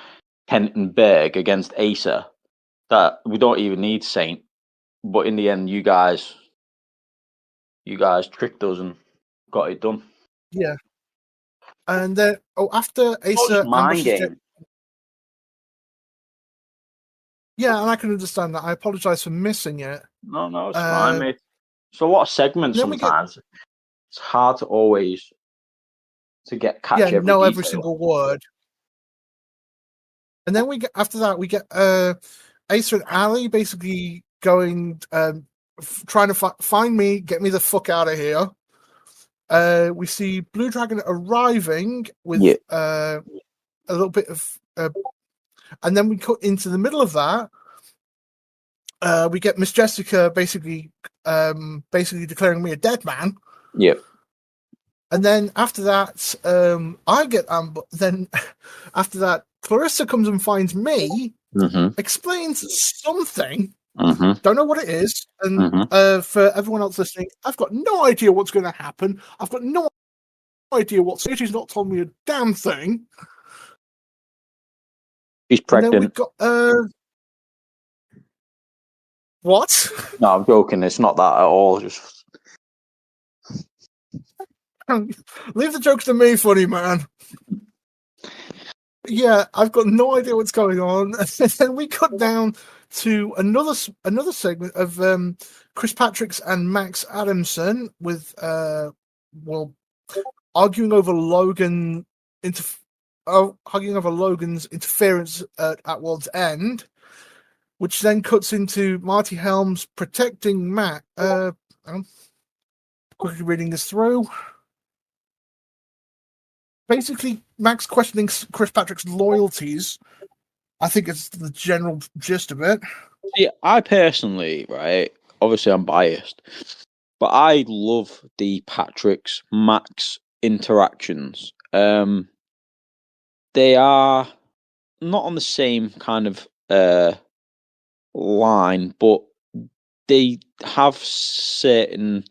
Kent and Berg against Asa that we don't even need Saint. But in the end, you guys tricked us and got it done. Yeah. And then, after Asa ambushes... Yeah, and I can understand that. I apologize for missing it. No, it's fine, mate. It's a lot of segments sometimes. It's hard to always catch every know detail. Every single word. And then after that we get Asa and Ali basically going trying to find me, get me the fuck out of here. We see Blue Dragon arriving with a little bit of, and then we cut into the middle of that. We get Miss Jessica basically declaring me a dead man. Yep. And then after that, I get then after that, Clarissa comes and finds me, explains something. Don't know what it is. And for everyone else listening, I've got no idea what's going to happen. I've got no idea what. She's not told me a damn thing. She's pregnant. What? No, I'm joking. It's not that at all. Just leave the jokes to me, funny man. Yeah, I've got no idea what's going on. And then we cut down to another segment of Chris Patricks and Max Adamson with arguing over Logan's interference at World's End, which then cuts into Marty Helms protecting Matt. I'm quickly reading this through. Basically, Max questioning Chris Patrick's loyalties. I think it's the general gist of it. Yeah, I personally, right, obviously I'm biased, but I love the Patricks Max interactions. They are not on the same kind of line, but they have certain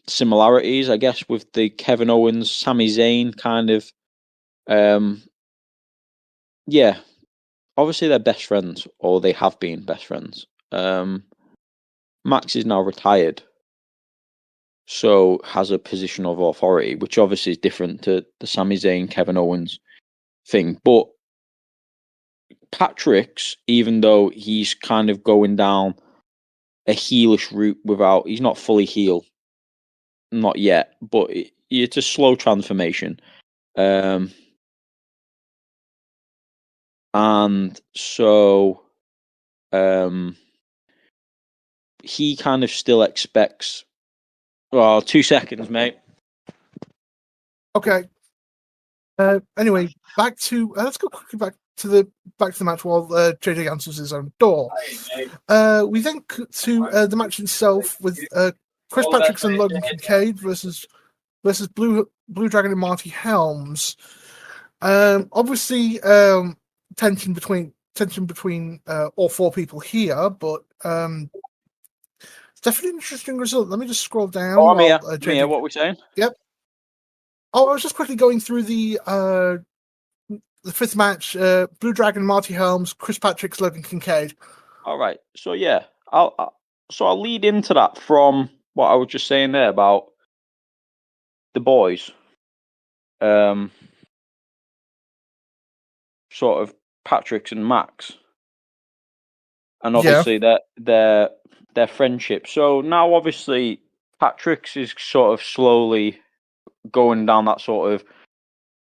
similarities, I guess, with the Kevin Owens, Sami Zayn kind of. Yeah, obviously they're best friends, or they have been best friends. Max is now retired, so has a position of authority, which obviously is different to the Sami Zayn, Kevin Owens thing. But Patrick's, even though he's kind of going down a heelish route he's not fully heel, not yet, but it's a slow transformation. And so he kind of still expects. Well, 2 seconds, mate. Okay. Anyway, back to let's go quickly back to the match while JJ answers his own door. We then cut to the match itself with Chris Patricks and Logan Kincaid versus Blue Dragon and Marty Helms. Obviously, tension between all four people here, but it's definitely an interesting result. Let me just scroll down. Oh, I'm here. What are we saying? Yep. Oh, I was just quickly going through the fifth match: Blue Dragon, Marty Helms, Chris Patricks, Logan Kincaid. All right. So yeah, I'll lead into that from what I was just saying there about the boys. Sort of Patricks and Max, and obviously their friendship. So now obviously Patricks is sort of slowly going down that sort of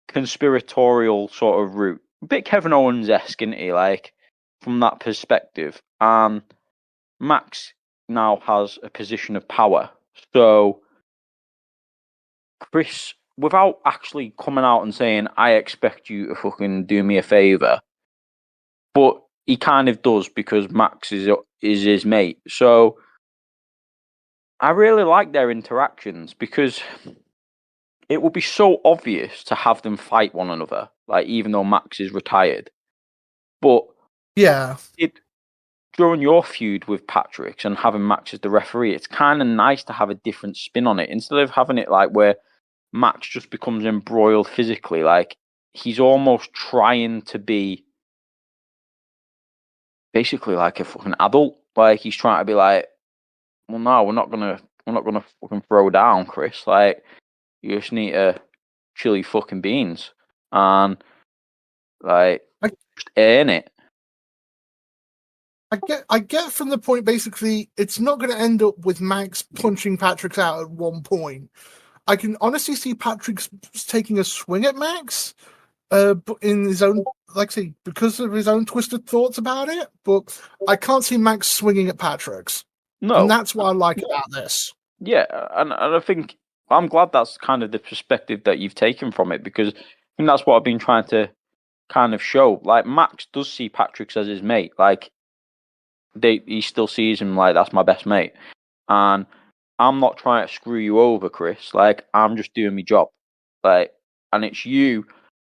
conspiratorial sort of route, a bit Kevin Owens-esque, isn't he? Like from that perspective, and Max now has a position of power. So Chris, without actually coming out and saying, I expect you to fucking do me a favour, but he kind of does because Max is his mate. So I really like their interactions because it would be so obvious to have them fight one another, like even though Max is retired. But yeah, during your feud with Patricks and having Max as the referee, it's kind of nice to have a different spin on it instead of having it like where Max just becomes embroiled physically. Like he's almost trying to be basically like a fucking adult. Like he's trying to be like, well, no, we're not gonna fucking throw down, Chris. Like you just need to chili fucking beans and like just earn it. I get from the point basically it's not going to end up with Max punching Patricks out at one point. I can honestly see Patrick's taking a swing at Max, but in his own, like I say, because of his own twisted thoughts about it. But I can't see Max swinging at Patrick's, No, and that's what I like about this. yeah, and I think I'm glad that's kind of the perspective that you've taken from it, because I think that's what I've been trying to kind of show. Like, Max does see Patrick as his mate. Like, he still sees him like, that's my best mate, and I'm not trying to screw you over, Chris. Like, I'm just doing my job. Like, and it's you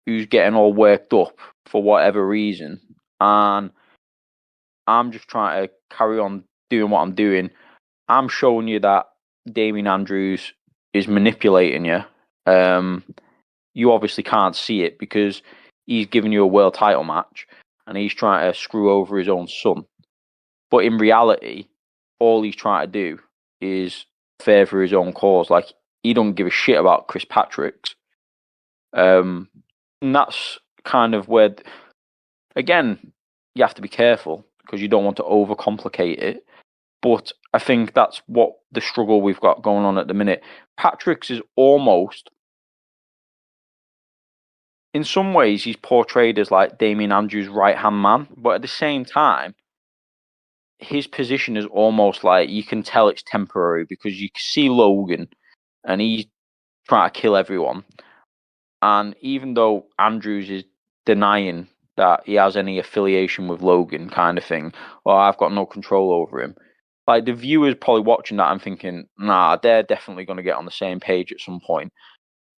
who's getting all worked up for whatever reason, and I'm just trying to carry on doing what I'm doing. I'm showing you that Damien Andrews is manipulating you. You obviously can't see it because he's giving you a world title match and he's trying to screw over his own son. But in reality, all he's trying to do is favour his own cause. Like, he don't give a shit about Chris Patrick's. And that's kind of where, again, you have to be careful because you don't want to overcomplicate it. But I think that's what the struggle we've got going on at the minute. Patrick's is almost, in some ways, he's portrayed as like Damien Andrews' right-hand man, but at the same time, his position is almost like you can tell it's temporary because you can see Logan and he's trying to kill everyone. And even though Andrews is denying that he has any affiliation with Logan, kind of thing, or I've got no control over him, like, the viewers probably watching that and thinking, nah, they're definitely going to get on the same page at some point.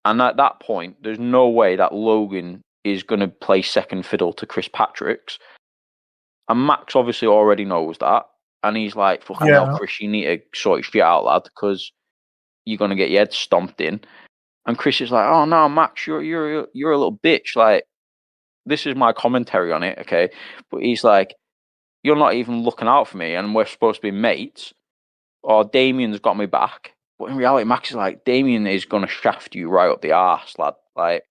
And at that point, there's no way that Logan is going to play second fiddle to Chris Patrick's. And Max obviously already knows that. And he's like, fucking hell, Chris, you need to sort your shit out, lad, because you're going to get your head stomped in. And Chris is like, oh, no, Max, you're a little bitch. Like, this is my commentary on it, okay? But he's like, you're not even looking out for me, and we're supposed to be mates. Or Damien's got me back. But in reality, Max is like, Damien is going to shaft you right up the arse, lad. Like,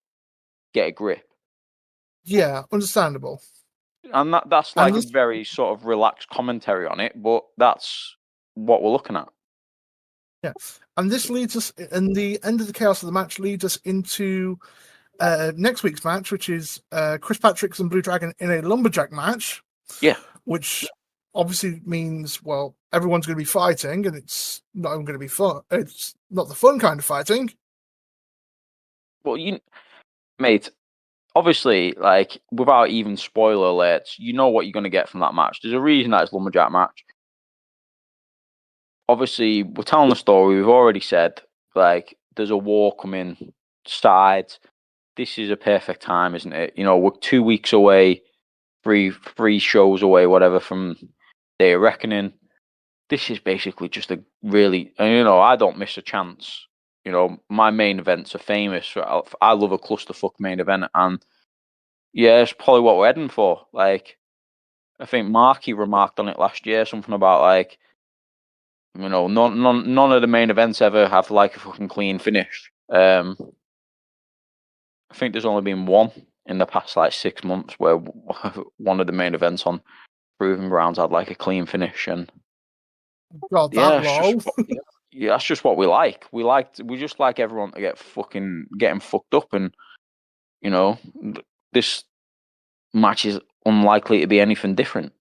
get a grip. Yeah, understandable. And that's like a very sort of relaxed commentary on it, but that's what we're looking at. Yeah, and this leads us, and the end of the chaos of the match leads us into next week's match, which is Chris Patrick's and Blue Dragon in a lumberjack match. Yeah. Which obviously means, well, everyone's going to be fighting, and it's not even going to be fun. It's not the fun kind of fighting. Well, mate, obviously, like, without even spoiler alerts, you know what you're going to get from that match. There's a reason that it's lumberjack match. Obviously, we're telling the story. We've already said, like, there's a war coming, sides. This is a perfect time, isn't it? You know, we're 2 weeks away, three shows away, whatever, from Day of Reckoning. This is basically just a really, and you know, I don't miss a chance. You know, my main events are famous. I love a clusterfuck main event, and yeah, it's probably what we're heading for. Like, I think Marky remarked on it last year, something about like, you know, none of the main events ever have like a fucking clean finish. I think there's only been one in the past like 6 months where one of the main events on Proving Grounds had like a clean finish, and God, that that's just what we like. We just like everyone to getting fucked up, and you know, this match is unlikely to be anything different.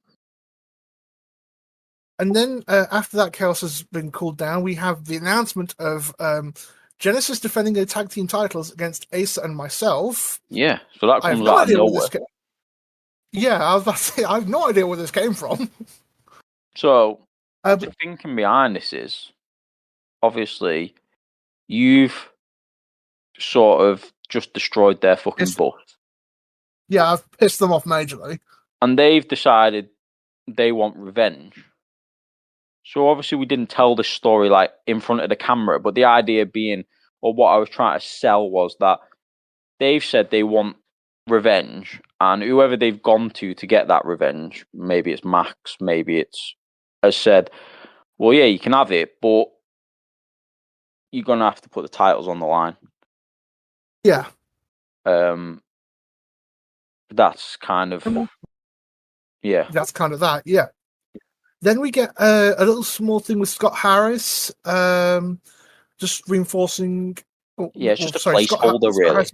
And then after that chaos has been cooled down, we have the announcement of Genesis defending their tag team titles against Asa and myself. Yeah, so that comes out of nowhere. Yeah, I was about to say, I have no idea where this came from. So, the thinking behind this is, obviously, you've sort of just destroyed their fucking butt. Yeah, I've pissed them off majorly. And they've decided they want revenge. So obviously we didn't tell this story like in front of the camera, but the idea being, or what I was trying to sell, was that they've said they want revenge, and whoever they've gone to get that revenge, maybe it's Max, maybe it's, has said, well, yeah, you can have it, but you're going to have to put the titles on the line. Yeah. That's kind of, yeah. That's kind of that, yeah. Then we get a little small thing with Scott Harris, just reinforcing. Yeah, it's just a placeholder, really.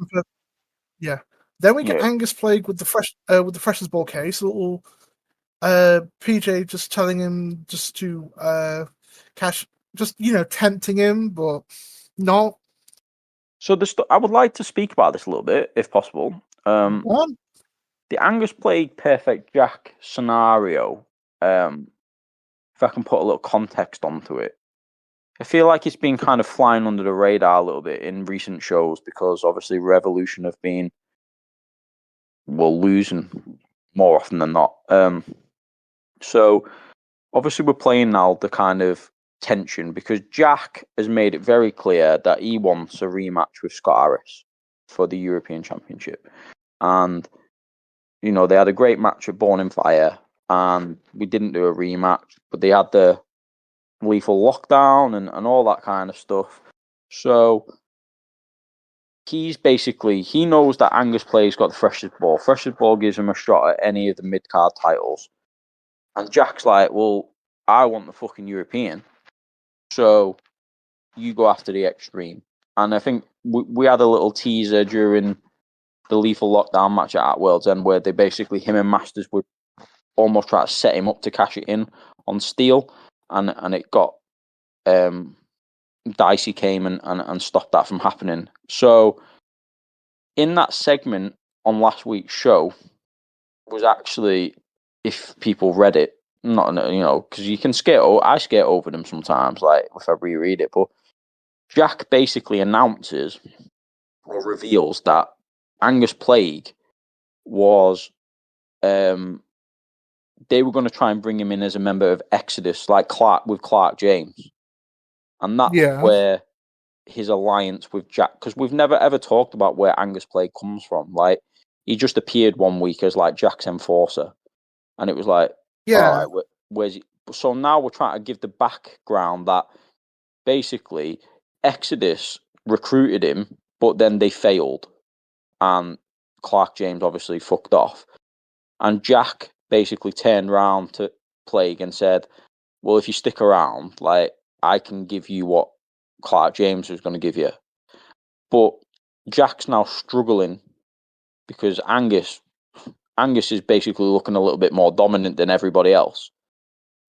Then we get Angus Plague with the Freshers Ball case. A little PJ just telling him just to cash, just tempting him, but not. So I would like to speak about this a little bit, if possible. One. The Angus Plague Perfect Jack scenario. If I can put a little context onto it, I feel like it's been kind of flying under the radar a little bit in recent shows because obviously Revolution have been losing more often than not. So obviously we're playing now the kind of tension because Jack has made it very clear that he wants a rematch with Scott Harris for the European Championship. And, they had a great match at Born in Fire and we didn't do a rematch, but they had the Lethal Lockdown and all that kind of stuff. So he knows that Angus Play's got the Freshers Ball. Freshers Ball gives him a shot at any of the mid-card titles. And Jack's like, well, I want the fucking European. So you go after the Extreme. And I think we had a little teaser during the Lethal Lockdown match at World's End where they basically, him and Masters would almost try to set him up to cash it in on Steel. And it got... Dicey came and stopped that from happening. So in that segment on last week's show was actually, if people read it, not because you can I skate over them sometimes, like if I reread it, but Jack basically announces or reveals that Angus Plague was they were going to try and bring him in as a member of Exodus, like Clark James. And that's where his alliance with Jack, because we've never ever talked about where Angus Plague comes from. Like, he just appeared one week as like Jack's enforcer. And it was like, all right, where's he? So now we're trying to give the background that basically Exodus recruited him, but then they failed. And Clark James obviously fucked off. And Jack basically turned around to Plague and said, well, if you stick around, like, I can give you what Clark James was going to give you. But Jack's now struggling because Angus is basically looking a little bit more dominant than everybody else.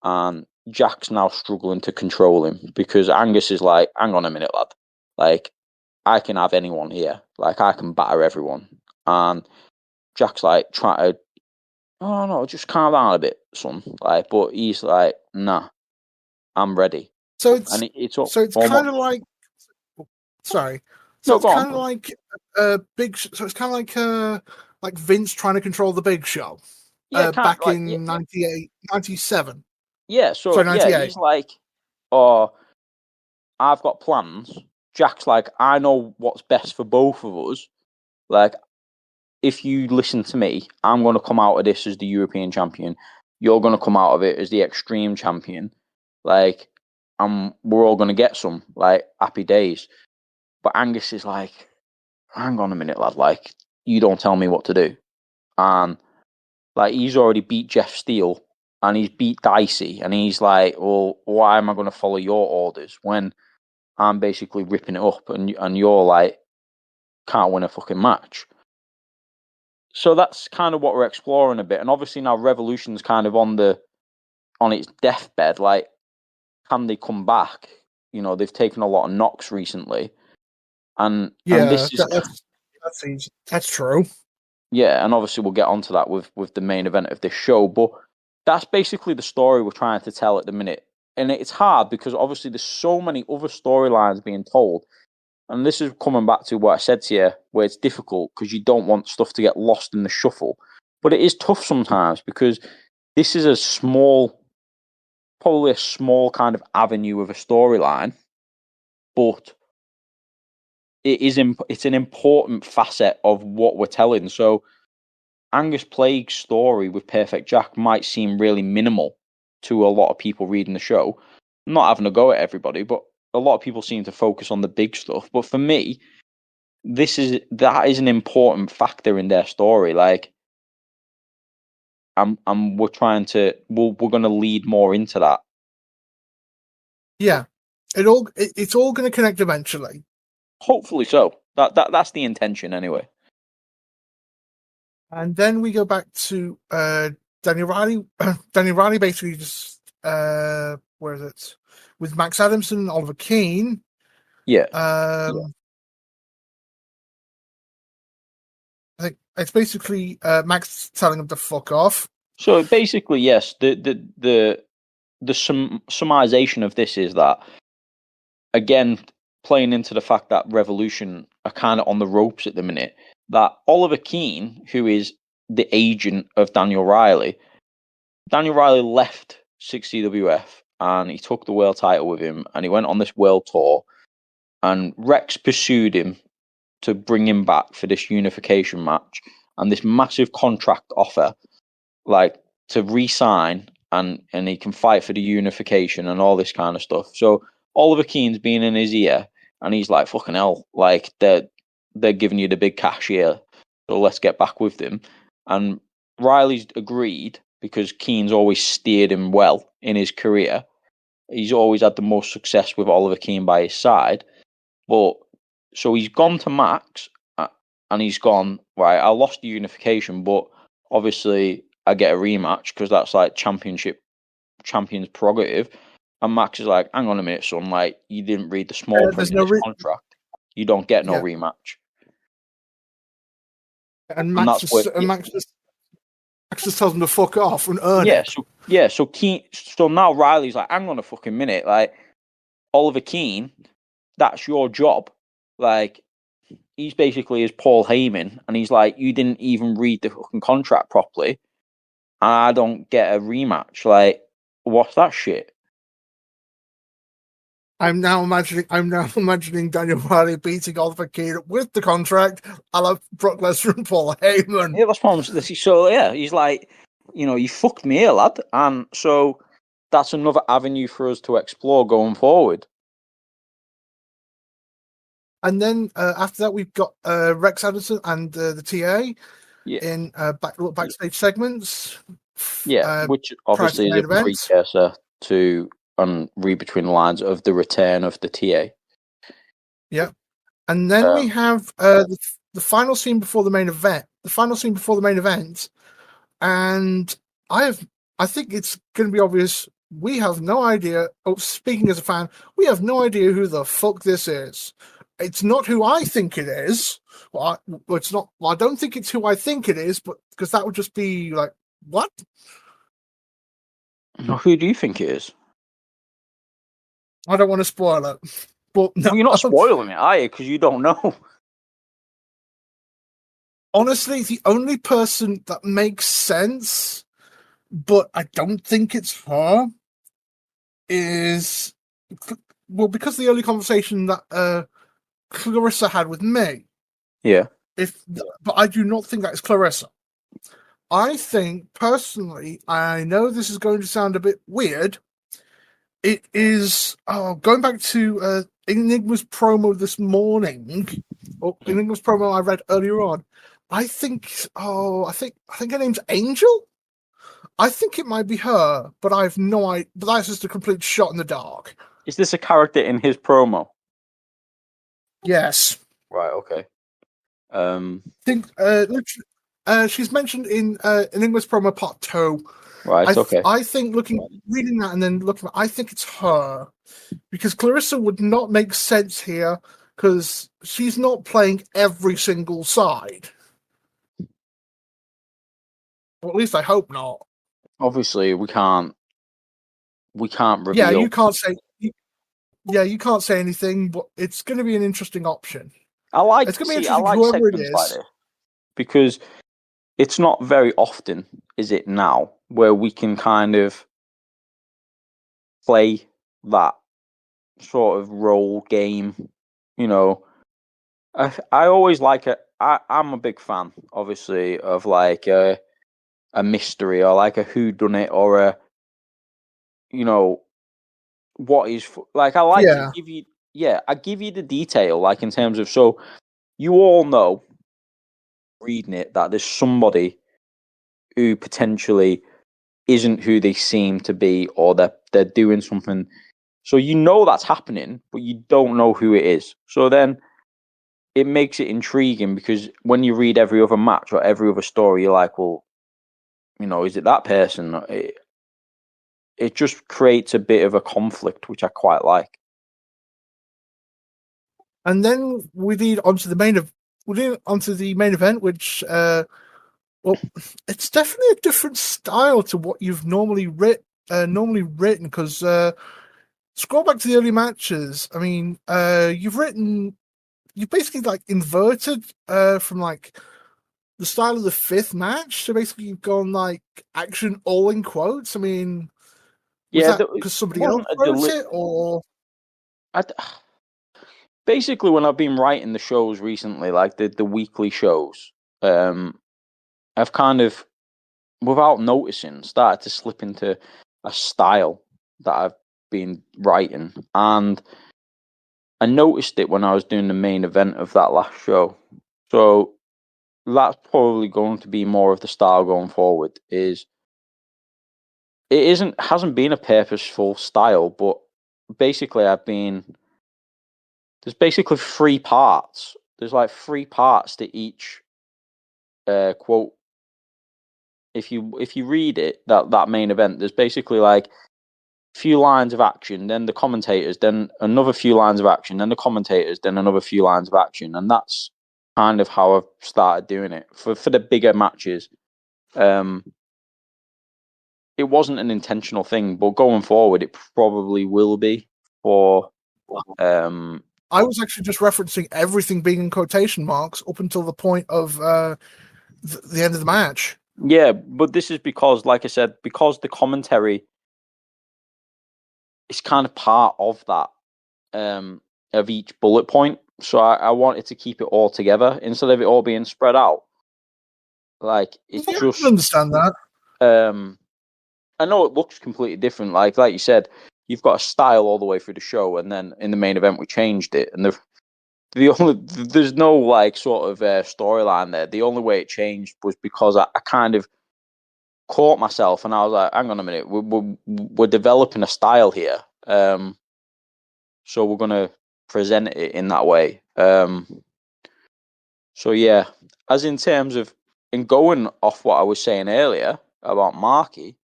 And Jack's now struggling to control him because Angus is like, hang on a minute, lad. Like, I can have anyone here. Like, I can batter everyone. And Jack's like, oh no, just calm down a bit, son. Like, but he's like, nah, I'm ready. So it's kind of like, sorry. So it's kind of like So it's kind of like Vince trying to control the Big Show. Back in 97. Yeah. So sorry, 98. Yeah, he's like, oh, I've got plans. Jack's like, I know what's best for both of us. Like, if you listen to me, I'm going to come out of this as the European champion. You're going to come out of it as the Extreme champion. Like, we're all going to get some, like, happy days. But Angus is like, hang on a minute, lad. Like, you don't tell me what to do. And, like, he's already beat Jeff Steele and he's beat Dicey. And he's like, well, why am I going to follow your orders when I'm basically ripping it up and you're like, can't win a fucking match? So that's kind of what we're exploring a bit. And obviously now Revolution's kind of on its deathbed. Like, can they come back? They've taken a lot of knocks recently. And this is... that's true. Yeah, and obviously we'll get onto that with the main event of this show. But that's basically the story we're trying to tell at the minute. And it's hard because obviously there's so many other storylines being told. And this is coming back to what I said to you, where it's difficult because you don't want stuff to get lost in the shuffle. But it is tough sometimes because this is probably a small kind of avenue of a storyline, but it's an important facet of what we're telling. So Angus Plague's story with Perfect Jack might seem really minimal to a lot of people reading the show. I'm not having a go at everybody, but a lot of people seem to focus on the big stuff. But for me, that is an important factor in their story. Like, we're going to lead more into that. Yeah, it's all going to connect eventually. Hopefully so. That's the intention anyway. And then we go back to Daniel Riley. Daniel Riley basically just where is it? With Max Adamson and Oliver Keane. Yeah. I think it's basically Max telling him to fuck off. So basically, yes, the summarization of this is that, again, playing into the fact that Revolution are kind of on the ropes at the minute, that Oliver Keane, who is the agent of Daniel Riley left 6CWF and he took the world title with him and he went on this world tour, and Rex pursued him to bring him back for this unification match and this massive contract offer, like to re-sign and he can fight for the unification and all this kind of stuff. So Oliver Keane's been in his ear and he's like, fucking hell, like they're giving you the big cash here, so let's get back with them. And Riley's agreed because Keane's always steered him well in his career. He's always had the most success with Oliver Keane by his side. But so he's gone to Max and he's gone, right, I lost the unification, but obviously I get a rematch because that's like champion's prerogative. And Max is like, hang on a minute, son, like you didn't read the small print of this contract. You don't get no rematch. And Max just tells him to fuck off and earn it. So Keane, so now Riley's like, hang on a fucking minute, like Oliver Keane, that's your job. Like he's basically his Paul Heyman, and he's like, you didn't even read the fucking contract properly, and I don't get a rematch. Like, what's that shit? I'm now imagining Daniel Riley beating Oliver Keane with the contract, a la Brock Lesnar and Paul Heyman. Yeah, that's what I'm saying. So yeah, he's like, you fucked me here, lad, and so that's another avenue for us to explore going forward. And then after that, we've got Rex Anderson and the TA in backstage segments. Yeah, which obviously is a precursor to read between the lines of the return of the TA. Yeah, and then we have the final scene before the main event. And I think it's going to be obvious. We have no idea. Oh, speaking as a fan, we have no idea who the fuck this is. It's not who I think it is. Well, it's not. Well, I don't think it's who I think it is, but because that would just be like, what? Who do you think it is? I don't want to spoil it, but no, well, you're not spoiling it, are you? Because you don't know. Honestly, the only person that makes sense, but I don't think it's her, is because the early conversation that Clarissa had with me. Yeah. But I do not think that is Clarissa. I think personally, I know this is going to sound a bit weird. It is going back to Enigma's promo this morning, or Enigma's promo I read earlier on. I think her name's Angel. I think it might be her, but I have no idea. But that's just a complete shot in the dark. Is this a character in his promo? Yes. Right. Okay. I think she's mentioned in Enigma's promo part 2. Right. Okay. I think reading that and then looking, I think it's her, because Clarissa would not make sense here because she's not playing every single side. Or at least I hope not. Obviously, we can't reveal. Yeah, you can't say. You can't say anything, but it's going to be an interesting option. It's going to be interesting whoever it is, like this, because it's not very often, is it now, where we can kind of play that sort of role game. You know, I always like it. I'm a big fan, obviously, of like a mystery or like a whodunit or a, what is like. I like to give you, I give you the detail, like in terms of, so you all know, reading it, that there's somebody who potentially isn't who they seem to be, or they're doing something. So you know that's happening, but you don't know who it is. So then it makes it intriguing because when you read every other match or every other story, you're like, well, is it that person? It just creates a bit of a conflict, which I quite like. And then we lead onto the main event, which it's definitely a different style to what you've normally written. Because scroll back to the early matches. I mean, you've basically like inverted from like the style of the fifth match. So basically, you've gone like action all in quotes. I mean, was that because somebody else wrote it, or? Basically, when I've been writing the shows recently, like the weekly shows, I've kind of, without noticing, started to slip into a style that I've been writing. And I noticed it when I was doing the main event of that last show. So that's probably going to be more of the style going forward. It hasn't been a purposeful style, but basically there's basically 3 parts. There's like 3 parts to each quote. If you read it, that main event, there's basically like a few lines of action, then the commentators, then another few lines of action, then the commentators, then another few lines of action, and that's kind of how I've started doing it for the bigger matches. It wasn't an intentional thing, but going forward, it probably will be for. I was actually just referencing everything being in quotation marks up until the point of the end of the match. Yeah, but this is because, like I said, because the commentary is kind of part of that, of each bullet point. So I wanted to keep it all together instead of it all being spread out. Like it's I just can understand that. I know it looks completely different. Like you said, you've got a style all the way through the show, and then in the main event we changed it, and there's no like sort of storyline there. The only way it changed was because I kind of caught myself, and I was like, "Hang on a minute, we're developing a style here, so we're gonna present it in that way." So yeah, as in terms of going off what I was saying earlier about Marky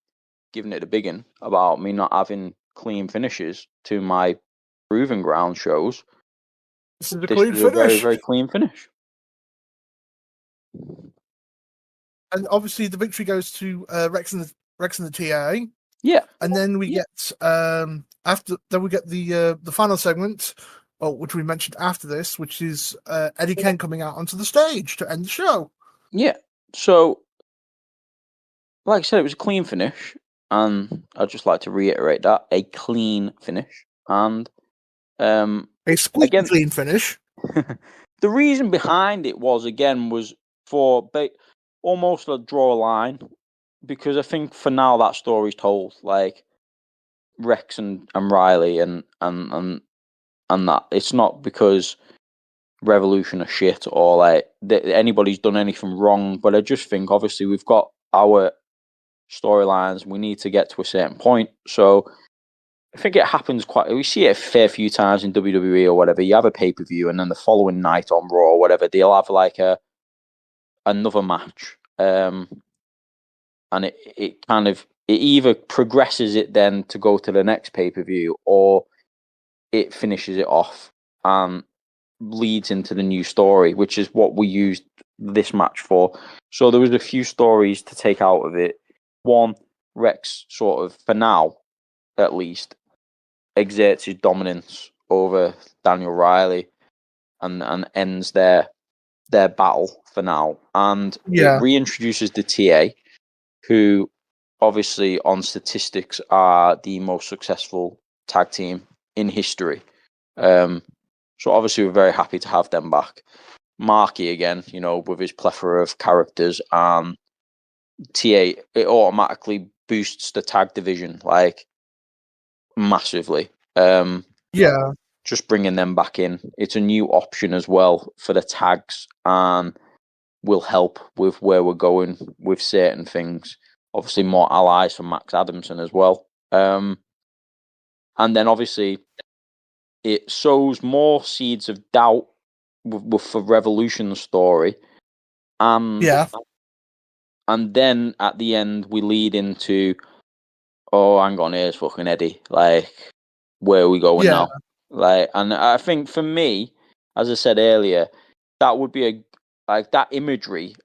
giving it a biggin about me not having clean finishes to my proving ground shows. This is a very, very clean finish. And obviously, the victory goes to Rex and the TA. Yeah, and then we get the final segment, which we mentioned after this, which is Eddie Kane coming out onto the stage to end the show. Yeah. So, like I said, it was a clean finish, and I'd just like to reiterate that a clean finish, and a squeaky clean finish. The reason behind it was for almost a draw a line, because I think for now that story's told. Like Rex and Riley and that it's not because Revolution are shit or like anybody's done anything wrong, but I just think obviously we've got our storylines, we need to get to a certain point. So I think it happens we see it a fair few times in WWE or whatever. You have a pay-per-view and then the following night on Raw or whatever, they'll have like another match. And it either progresses it then to go to the next pay-per-view, or it finishes it off and leads into the new story, which is what we used this match for. So there was a few stories to take out of it. One, Rex sort of, for now at least, exerts his dominance over Daniel Riley and ends their battle for now. And it reintroduces the TA, who obviously on statistics are the most successful tag team in history. So obviously we're very happy to have them back. Marky again, with his plethora of characters, and TA, it automatically boosts the tag division like massively. Just bringing them back in, it's a new option as well for the tags, and will help with where we're going with certain things. Obviously, more allies for Max Adamson as well. And then obviously, it sows more seeds of doubt with the Revolution story, Yeah. and then at the end we lead into, oh, hang on, here's fucking Eddie. Like, where are we going now? Like, and I think for me, as I said earlier, that would be that imagery.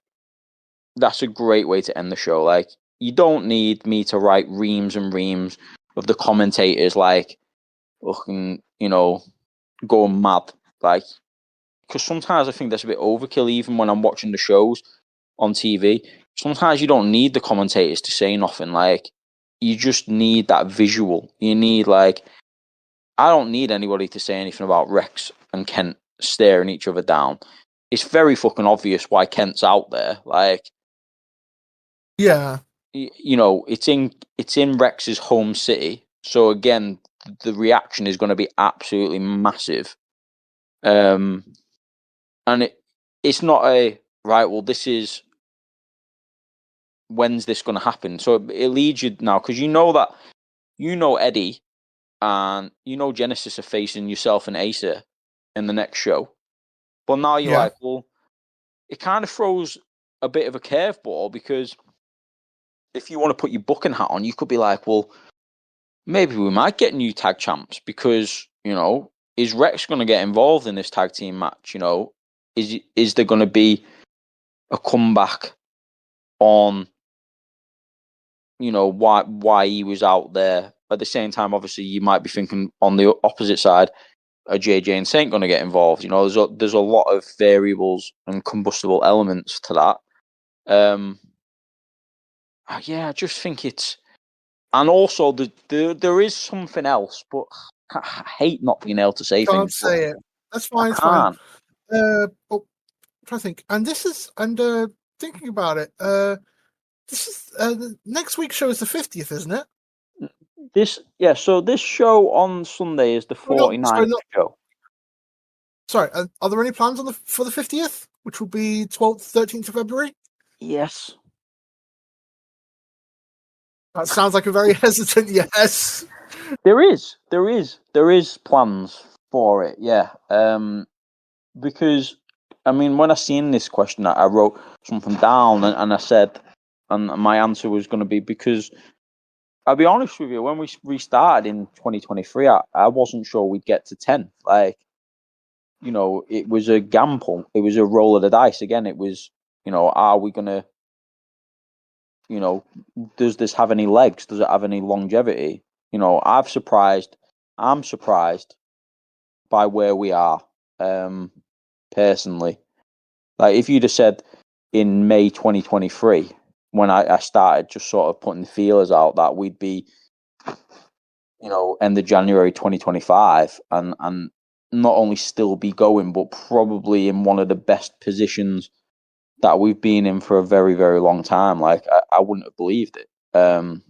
That's a great way to end the show. Like, you don't need me to write reams and reams of the commentators like fucking, going mad. Like, because sometimes I think that's a bit overkill. Even when I'm watching the shows on TV, sometimes you don't need the commentators to say nothing. Like, you just need that visual. You need, like, I don't need anybody to say anything about Rex and Kent staring each other down. It's very fucking obvious why Kent's out there. Like, yeah, it's in Rex's home city. So again, the reaction is going to be absolutely massive. And it's not a right. Well, this is when's this going to happen? So it leads you now because that Eddie and Genesis are facing yourself and Acer in the next show. But now you're like, well, it kind of throws a bit of a curveball because if you want to put your booking hat on, you could be like, well, maybe we might get new tag champs because, is Rex going to get involved in this tag team match? Is there going to be a comeback on, why he was out there? At the same time, obviously, you might be thinking on the opposite side, are JJ and Saint going to get involved? There's a lot of variables and combustible elements to that. I just think it's, and also there is something else, but I hate not being able to say Can't things. say it. That's fine. It's fine. But I think, and thinking about it, this is the next week's show is the 50th, isn't it? So this show on Sunday is the 49th show. Sorry, are there any plans for the 50th, which will be 12th, 13th of February? Yes. That sounds like a very hesitant yes. There is plans for it, yeah. Because when I seen this question, I wrote something down and I said, and my answer was going to be because I'll be honest with you, when we restarted in 2023, I wasn't sure we'd get to 10. Like, it was a gamble. It was a roll of the dice. Again, it was, are we going to, does this have any legs? Does it have any longevity? I'm surprised by where we are, personally. Like, if you'd have said in May 2023, when I started just sort of putting the feelers out that we'd be, end of January 2025 and not only still be going, but probably in one of the best positions that we've been in for a very, very long time. Like, I wouldn't have believed it. Because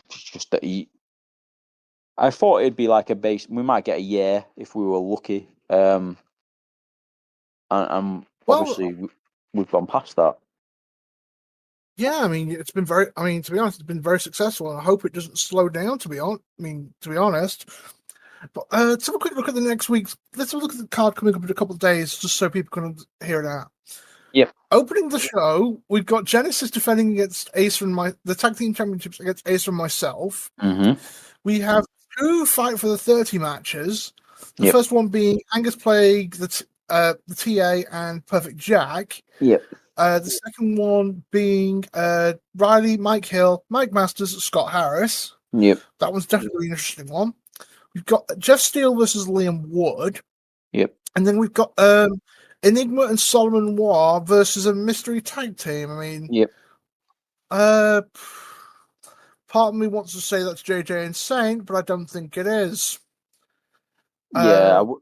it's just that I thought it'd be like a base. We might get a year if we were lucky. And obviously we've gone past that. Yeah, it's been to be honest, it's been very successful, and I hope it doesn't slow down. To be honest. But let's have a quick look at the next week's. Let's have a look at the card coming up in a couple of days, just so people can hear it out. Yep. Opening the show, we've got Genesis defending against Acer and the tag team championships against Acer and myself. Mm-hmm. We have 2 fight for the 30 matches. The first one being Angus Plague, the TA, and Perfect Jack. Yep. The second one being Riley, Mike Hill, Mike Masters, Scott Harris. Yep. That one's definitely an interesting one. We've got Jeff Steele versus Liam Wood. Yep. And then we've got Enigma and Solomon War versus a mystery tag team. Yep. Part of me wants to say that's JJ and Saint, but I don't think it is. And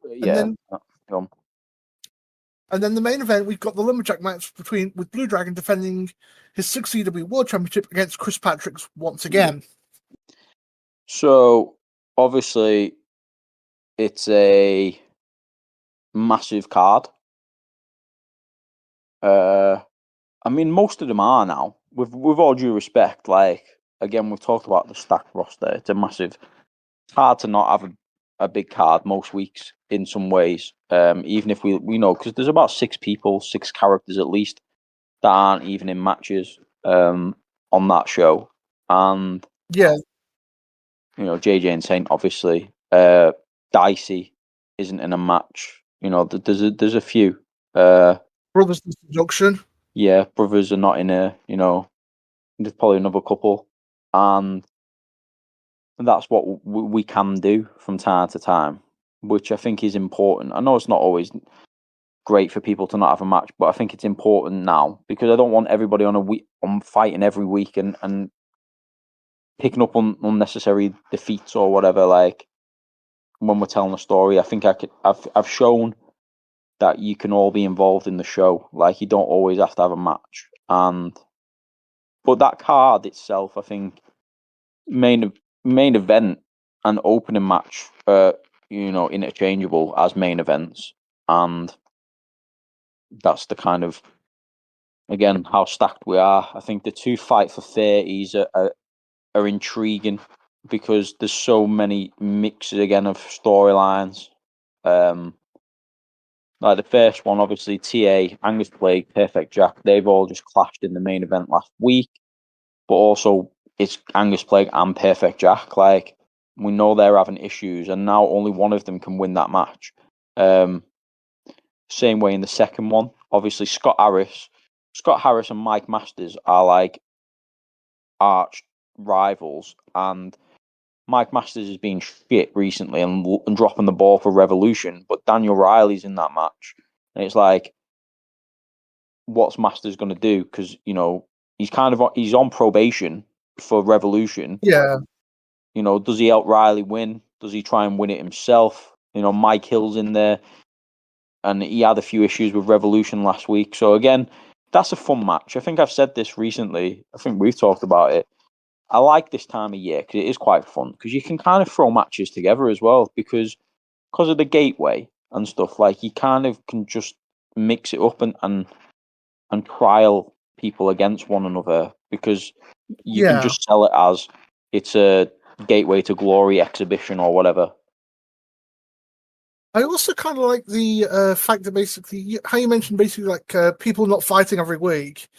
then the main event, we've got the Lumberjack match with Blue Dragon defending his 6CW World Championship against Chris Patrick's once again. So, obviously, it's a massive card. Most of them are now. With all due respect, like, again, we've talked about the stacked roster. It's hard to not have a big card most weeks in some ways. Even if we know, because there's about 6 characters at least that aren't even in matches on that show, and Yeah, JJ and Saint obviously. Dicey isn't in a match. There's a few. Brothers in Seduction. Yeah, brothers are not in a. There's probably another couple, and that's what we can do from time to time, which I think is important. I know it's not always great for people to not have a match, but I think it's important now because I don't want everybody on fighting every week and picking up on unnecessary defeats or whatever. Like when we're telling a story, I think I've shown that you can all be involved in the show. Like you don't always have to have a match, but that card itself, I think, main event and opening match, interchangeable as main events, and that's the kind of, again, how stacked we are. I think the 2 fight for 30s are intriguing because there's so many mixes again of storylines. Like the first one, obviously, TA, Angus Plague, Perfect Jack, they've all just clashed in the main event last week, but also it's Angus Plague and Perfect Jack. Like, we know they're having issues, and now only one of them can win that match. Same way in the second one. Obviously, Scott Harris and Mike Masters are like arch rivals, and Mike Masters has been shit recently and dropping the ball for Revolution, but Daniel Riley's in that match, and it's like, what's Masters going to do? Because he's on probation for Revolution. Yeah. Does he help Riley win? Does he try and win it himself? Mike Hill's in there, and he had a few issues with Revolution last week. So again, that's a fun match. I think I've said this recently. I think we've talked about it. I like this time of year because it is quite fun because you can kind of throw matches together as well because of the gateway and stuff. Like you kind of can just mix it up and trial people against one another because you can just sell it as it's a gateway to glory exhibition or whatever. I also kind of like the fact that basically, how you mentioned basically like people not fighting every week.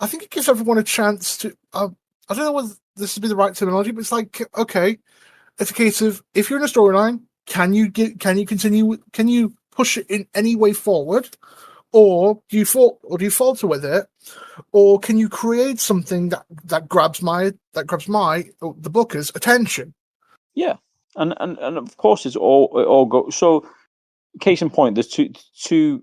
I think it gives everyone a chance to. I don't know whether this would be the right terminology, but it's like, okay, it's a case of if you're in a storyline, can you continue? Can you push it in any way forward, or do you falter with it, or can you create something that grabs the booker's attention? Yeah, and of course it all goes. So, case in point, there's two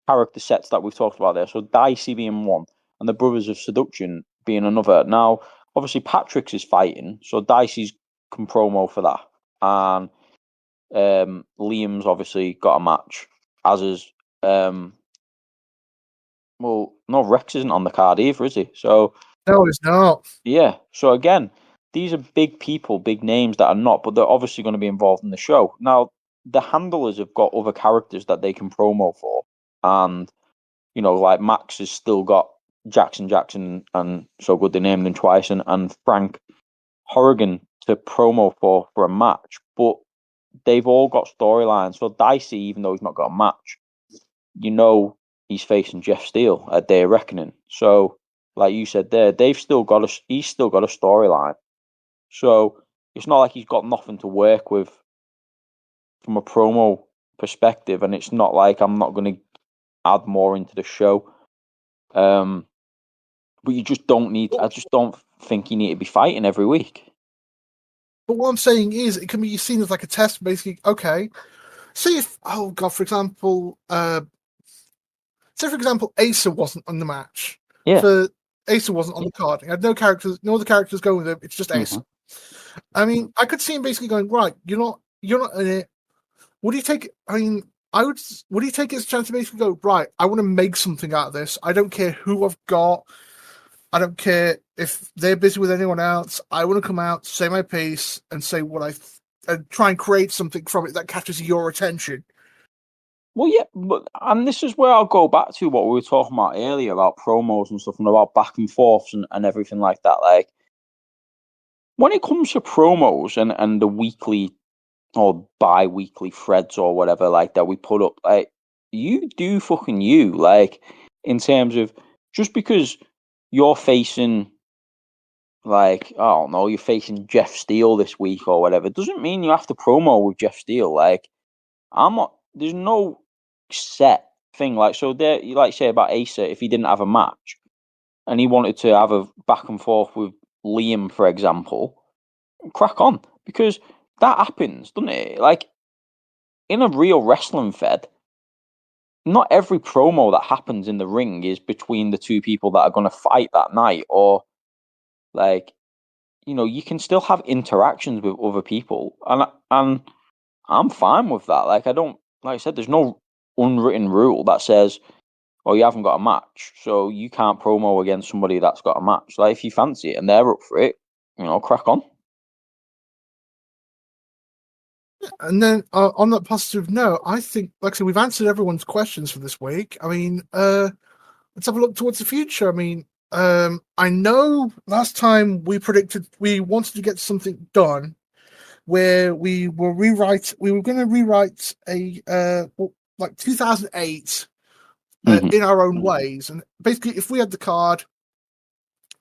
character sets that we've talked about there. So Dicey being one, and the Brothers of Seduction being another. Now, obviously, Patrick's is fighting, so Dicey's can promo for that, and Liam's obviously got a match, as is Rex isn't on the card either, is he? So no, he's not. Yeah. So again, these are big people, big names that are not, but they're obviously going to be involved in the show. Now, the handlers have got other characters that they can promo for, and like Max has still got Jackson, and So Good they named him twice, and Frank Horrigan to promo for a match, but they've all got storylines. So Dicey, even though he's not got a match, he's facing Jeff Steele at Day of Reckoning. So, like you said there, he's still got a storyline. So it's not like he's got nothing to work with from a promo perspective, and it's not like I'm not going to add more into the show. But you just don't need. I just don't think you need to be fighting every week. But what I'm saying is, it can be seen as like a test. Basically, okay. See if, for example, Asa wasn't on the match. Yeah. Asa wasn't on the card. He had no other characters going with him. It's just Asa. Mm-hmm. I mean, I could see him basically going, right, you're not in it. Would he take? I mean, would he take his chance to basically go, right, I want to make something out of this. I don't care who I've got. I don't care if they're busy with anyone else. I want to come out, say my piece, and say what and try and create something from it that catches your attention. Well, yeah, and this is where I'll go back to what we were talking about earlier about promos and stuff and about back and forths and everything like that. Like, when it comes to promos and the weekly or bi-weekly threads or whatever like that we put up. Like, you do fucking you. Like, in terms of just because you're facing, like, I don't know, you're facing Jeff Steele this week or whatever, doesn't mean you have to promo with Jeff Steele. Like, I'm not. There's no set thing. Like, so there, you like say about Asa, if he didn't have a match and he wanted to have a back and forth with Liam, for example, crack on, because that happens, doesn't it? Like, in a real wrestling fed, not every promo that happens in the ring is between the two people that are going to fight that night, or like, you can still have interactions with other people, and I'm fine with that. Like, I don't, like I said, there's no unwritten rule that says, "Oh, you haven't got a match, so you can't promo against somebody that's got a match." Like, if you fancy it and they're up for it, crack on. And then on that positive note, I think, like I said, we've answered everyone's questions for this week. I mean, let's have a look towards the future. I mean, I know last time we predicted we wanted to get something done where we were going to rewrite a like 2008 in our own ways, and basically, if we had the card,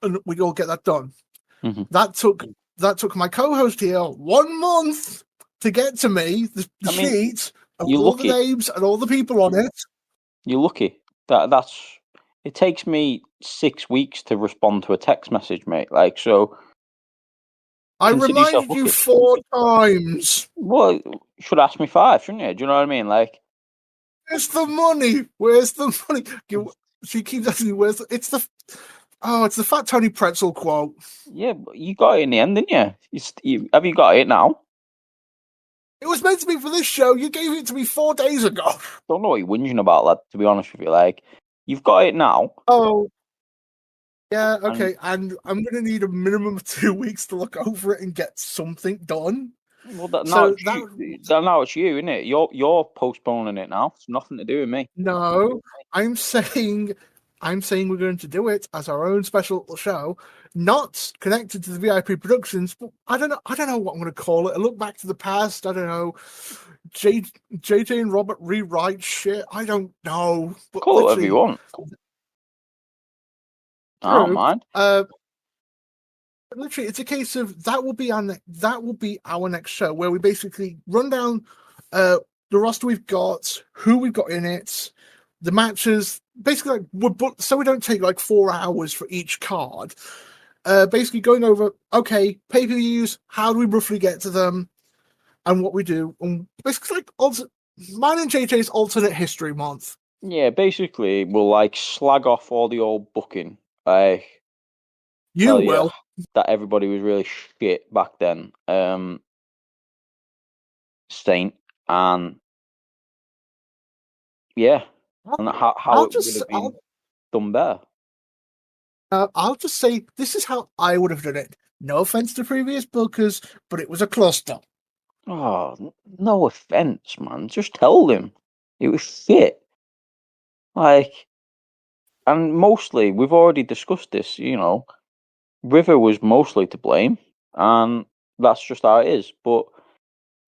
and we all get that done, that took my co-host here 1 month to get to me the sheet of all the names and all the people on it. You're lucky. That's. It takes me 6 weeks to respond to a text message, mate. Like, so. I reminded you 4 times. Well, you should ask me 5, shouldn't you? Do you know what I mean? Like, where's the money? Where's the money? She keeps asking me, where's the... It's the Fat Tony Pretzel quote. Yeah, but you got it in the end, didn't you? Have you got it now? It was meant to be for this show. You gave it to me 4 days ago. Don't know what you're whinging about, lad, to be honest with you. Like, you've got it now. Oh. Yeah, okay. And I'm going to need a minimum of 2 weeks to look over it and get something done. Well, now it's you, isn't it? You're postponing it now. It's nothing to do with me. No, I'm saying we're going to do it as our own special show, not connected to the VIP Productions. But I don't know what I'm going to call it. A look back to the past. I don't know. JJ and Robert rewrite shit. I don't know. But call it whatever you want. I don't mind. Literally, it's a case of that will be our next show, where we basically run down the roster we've got, who we've got in it, the matches. Basically, so we don't take like 4 hours for each card. Basically, going over pay-per-views, how do we roughly get to them, and what we do, and basically like mine and JJ's alternate history month. Yeah, basically, we'll like slag off all the old booking. Like, you will. That everybody was really shit back then. Saint, and yeah, and how it would have been done better. I'll just say this is how I would have done it. No offense to previous bookers, but it was a cluster. Oh, no offense, man. Just tell them it was shit. Like, and mostly we've already discussed this. River was mostly to blame, and that's just how it is. But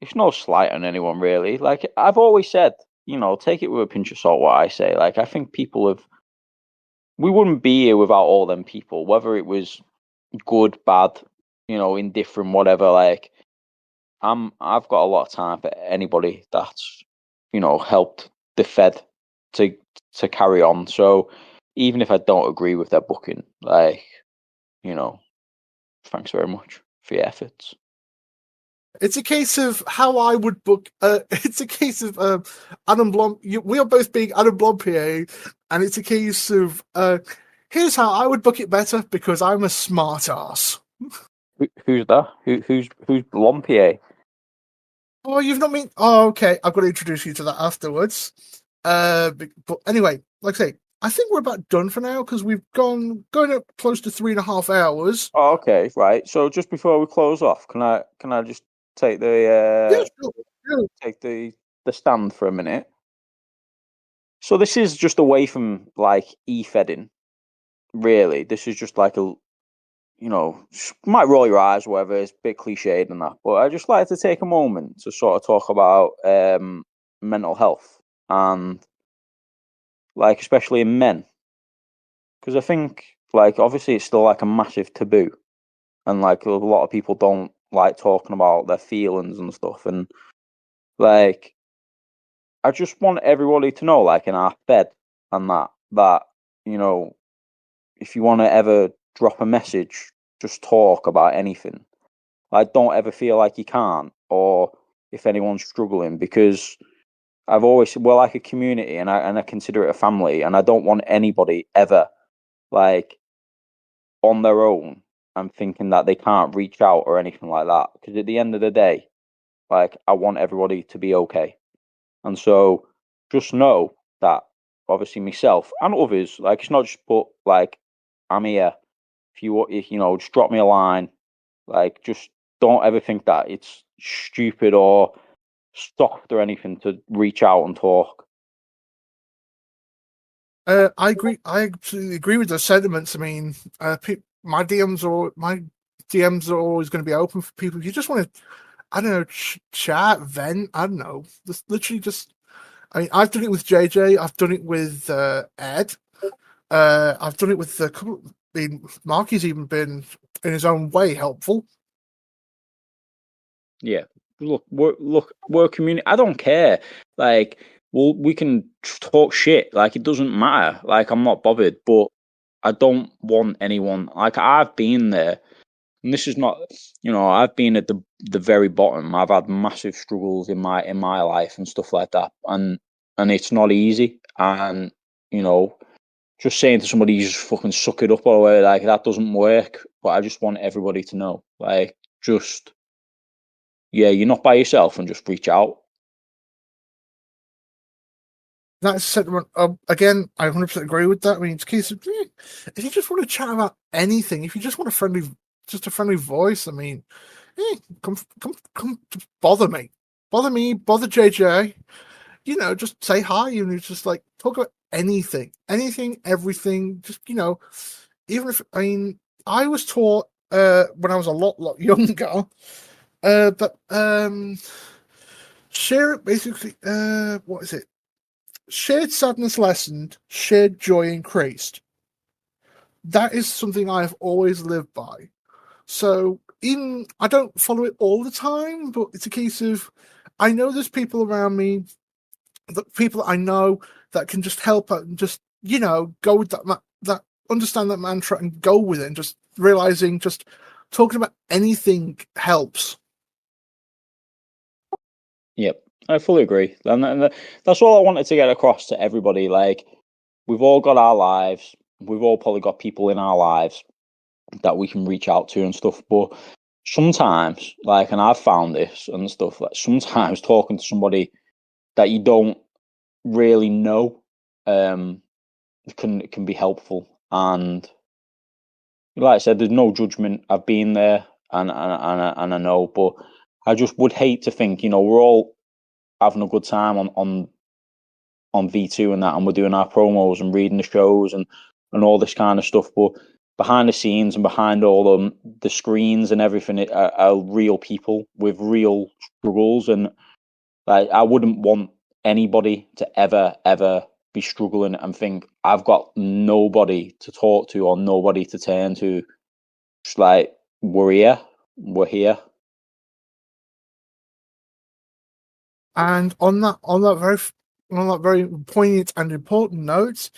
it's no slight on anyone, really. Like, I've always said, take it with a pinch of salt what I say. Like, I think we wouldn't be here without all them people, whether it was good, bad, indifferent, whatever. Like, I've got a lot of time for anybody that's, helped the Fed to carry on. So even if I don't agree with their booking, like, thanks very much for your efforts. It's a case of how I would book. It's a case of Adam Blom. We are both being Adam Blom PA, and it's a case of here's how I would book it better because I'm a smart ass. Who's that? Who's Blom PA? Oh, you've not been. Oh, okay. I've got to introduce you to that afterwards. But anyway, like I say, I think we're about done for now because we've going up close to 3.5 hours. Oh, okay, right. So just before we close off, can I just take the take the stand for a minute? So this is just away from like e-fedding, really. This is just like might roll your eyes, or whatever. It's a bit cliched and that, but I just like to take a moment to sort of talk about mental health and, like, especially in men, because I think, like, obviously it's still like a massive taboo, and like a lot of people don't like talking about their feelings and stuff, and like I just want everybody to know, like, in our bed and that if you want to ever drop a message, just talk about anything. Like, don't ever feel like you can't, or if anyone's struggling, because we're like a community, and I consider it a family, and I don't want anybody ever, like, on their own and thinking that they can't reach out or anything like that. Because at the end of the day, like, I want everybody to be okay. And so just know that, obviously, myself and others, like, it's not just, but like, I'm here. If you just drop me a line. Like, just don't ever think that it's stupid or soft or anything to reach out and talk. I agree. I absolutely agree with those sentiments. I mean, my DMs are always going to be open for people. If you just want to, I don't know, chat, vent. I don't know. Just literally just. I mean, I've done it with JJ. I've done it with Ed. I've done it with a couple. I mean, Marky's even been in his own way helpful. Yeah. Look, we're a community. I don't care. Like, well, we can talk shit. Like, it doesn't matter. Like, I'm not bothered. But I don't want anyone. Like, I've been there, and this is not. I've been at the very bottom. I've had massive struggles in my life and stuff like that, and it's not easy. And just saying to somebody, you just fucking suck it up, or whatever, like, that doesn't work. But I just want everybody to know, like, just, yeah, you're not by yourself, and just reach out. That's sentiment. Again, I 100% agree with that. I mean, it's a case of if you just want to chat about anything, if you just want just a friendly voice, I mean, come bother me, bother JJ. Just say hi, and just like talk about anything, everything. Just even if I was taught when I was a lot younger that share basically what is it? Shared sadness lessened, shared joy increased. That is something I've always lived by. So even I don't follow it all the time, but it's a case of I know there's people around me, the people I know that can just help out and just go with that understand that mantra and go with it, and just realizing just talking about anything helps. Yep, I fully agree, and that's all I wanted to get across to everybody. Like, we've all got our lives. We've all probably got people in our lives that we can reach out to and stuff. But sometimes, like, and I've found this and stuff, like, sometimes talking to somebody that you don't really know can be helpful. And like I said, there's no judgment. I've been there, and I know, but I just would hate to think, we're all having a good time on V2 and that, and we're doing our promos and reading the shows and all this kind of stuff, but behind the scenes and behind all the screens and everything are real people with real struggles. And like, I wouldn't want anybody to ever be struggling and think I've got nobody to talk to or nobody to turn to. Just like, we're here. And on that very poignant and important note,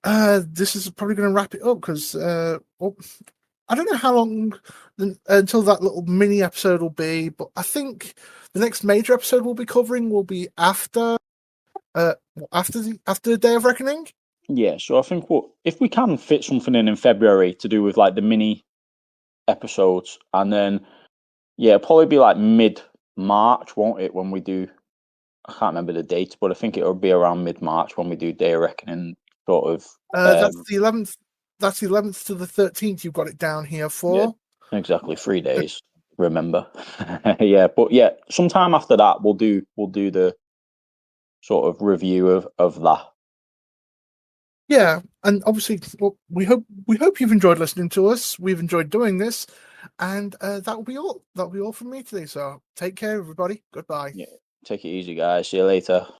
this is probably going to wrap it up, because I don't know how long until that little mini episode will be, but I think the next major episode we'll be covering will be after the Day of Reckoning. Yeah, so I think if we can fit something in February to do with like the mini episodes, and then it'll probably be like mid-March, won't it? When we do, I can't remember the date, but I think it'll be around mid-March when we do Day of Reckoning, sort of. That's the 11th. That's the 11th to the 13th. You've got it down here for. Yeah, exactly 3 days. Remember, but sometime after that we'll do the sort of review of that. Yeah, And obviously, well, we hope you've enjoyed listening to us. We've enjoyed doing this, and that will be all. That will be all from me today. So take care, everybody. Goodbye. Yeah. Take it easy, guys. See you later.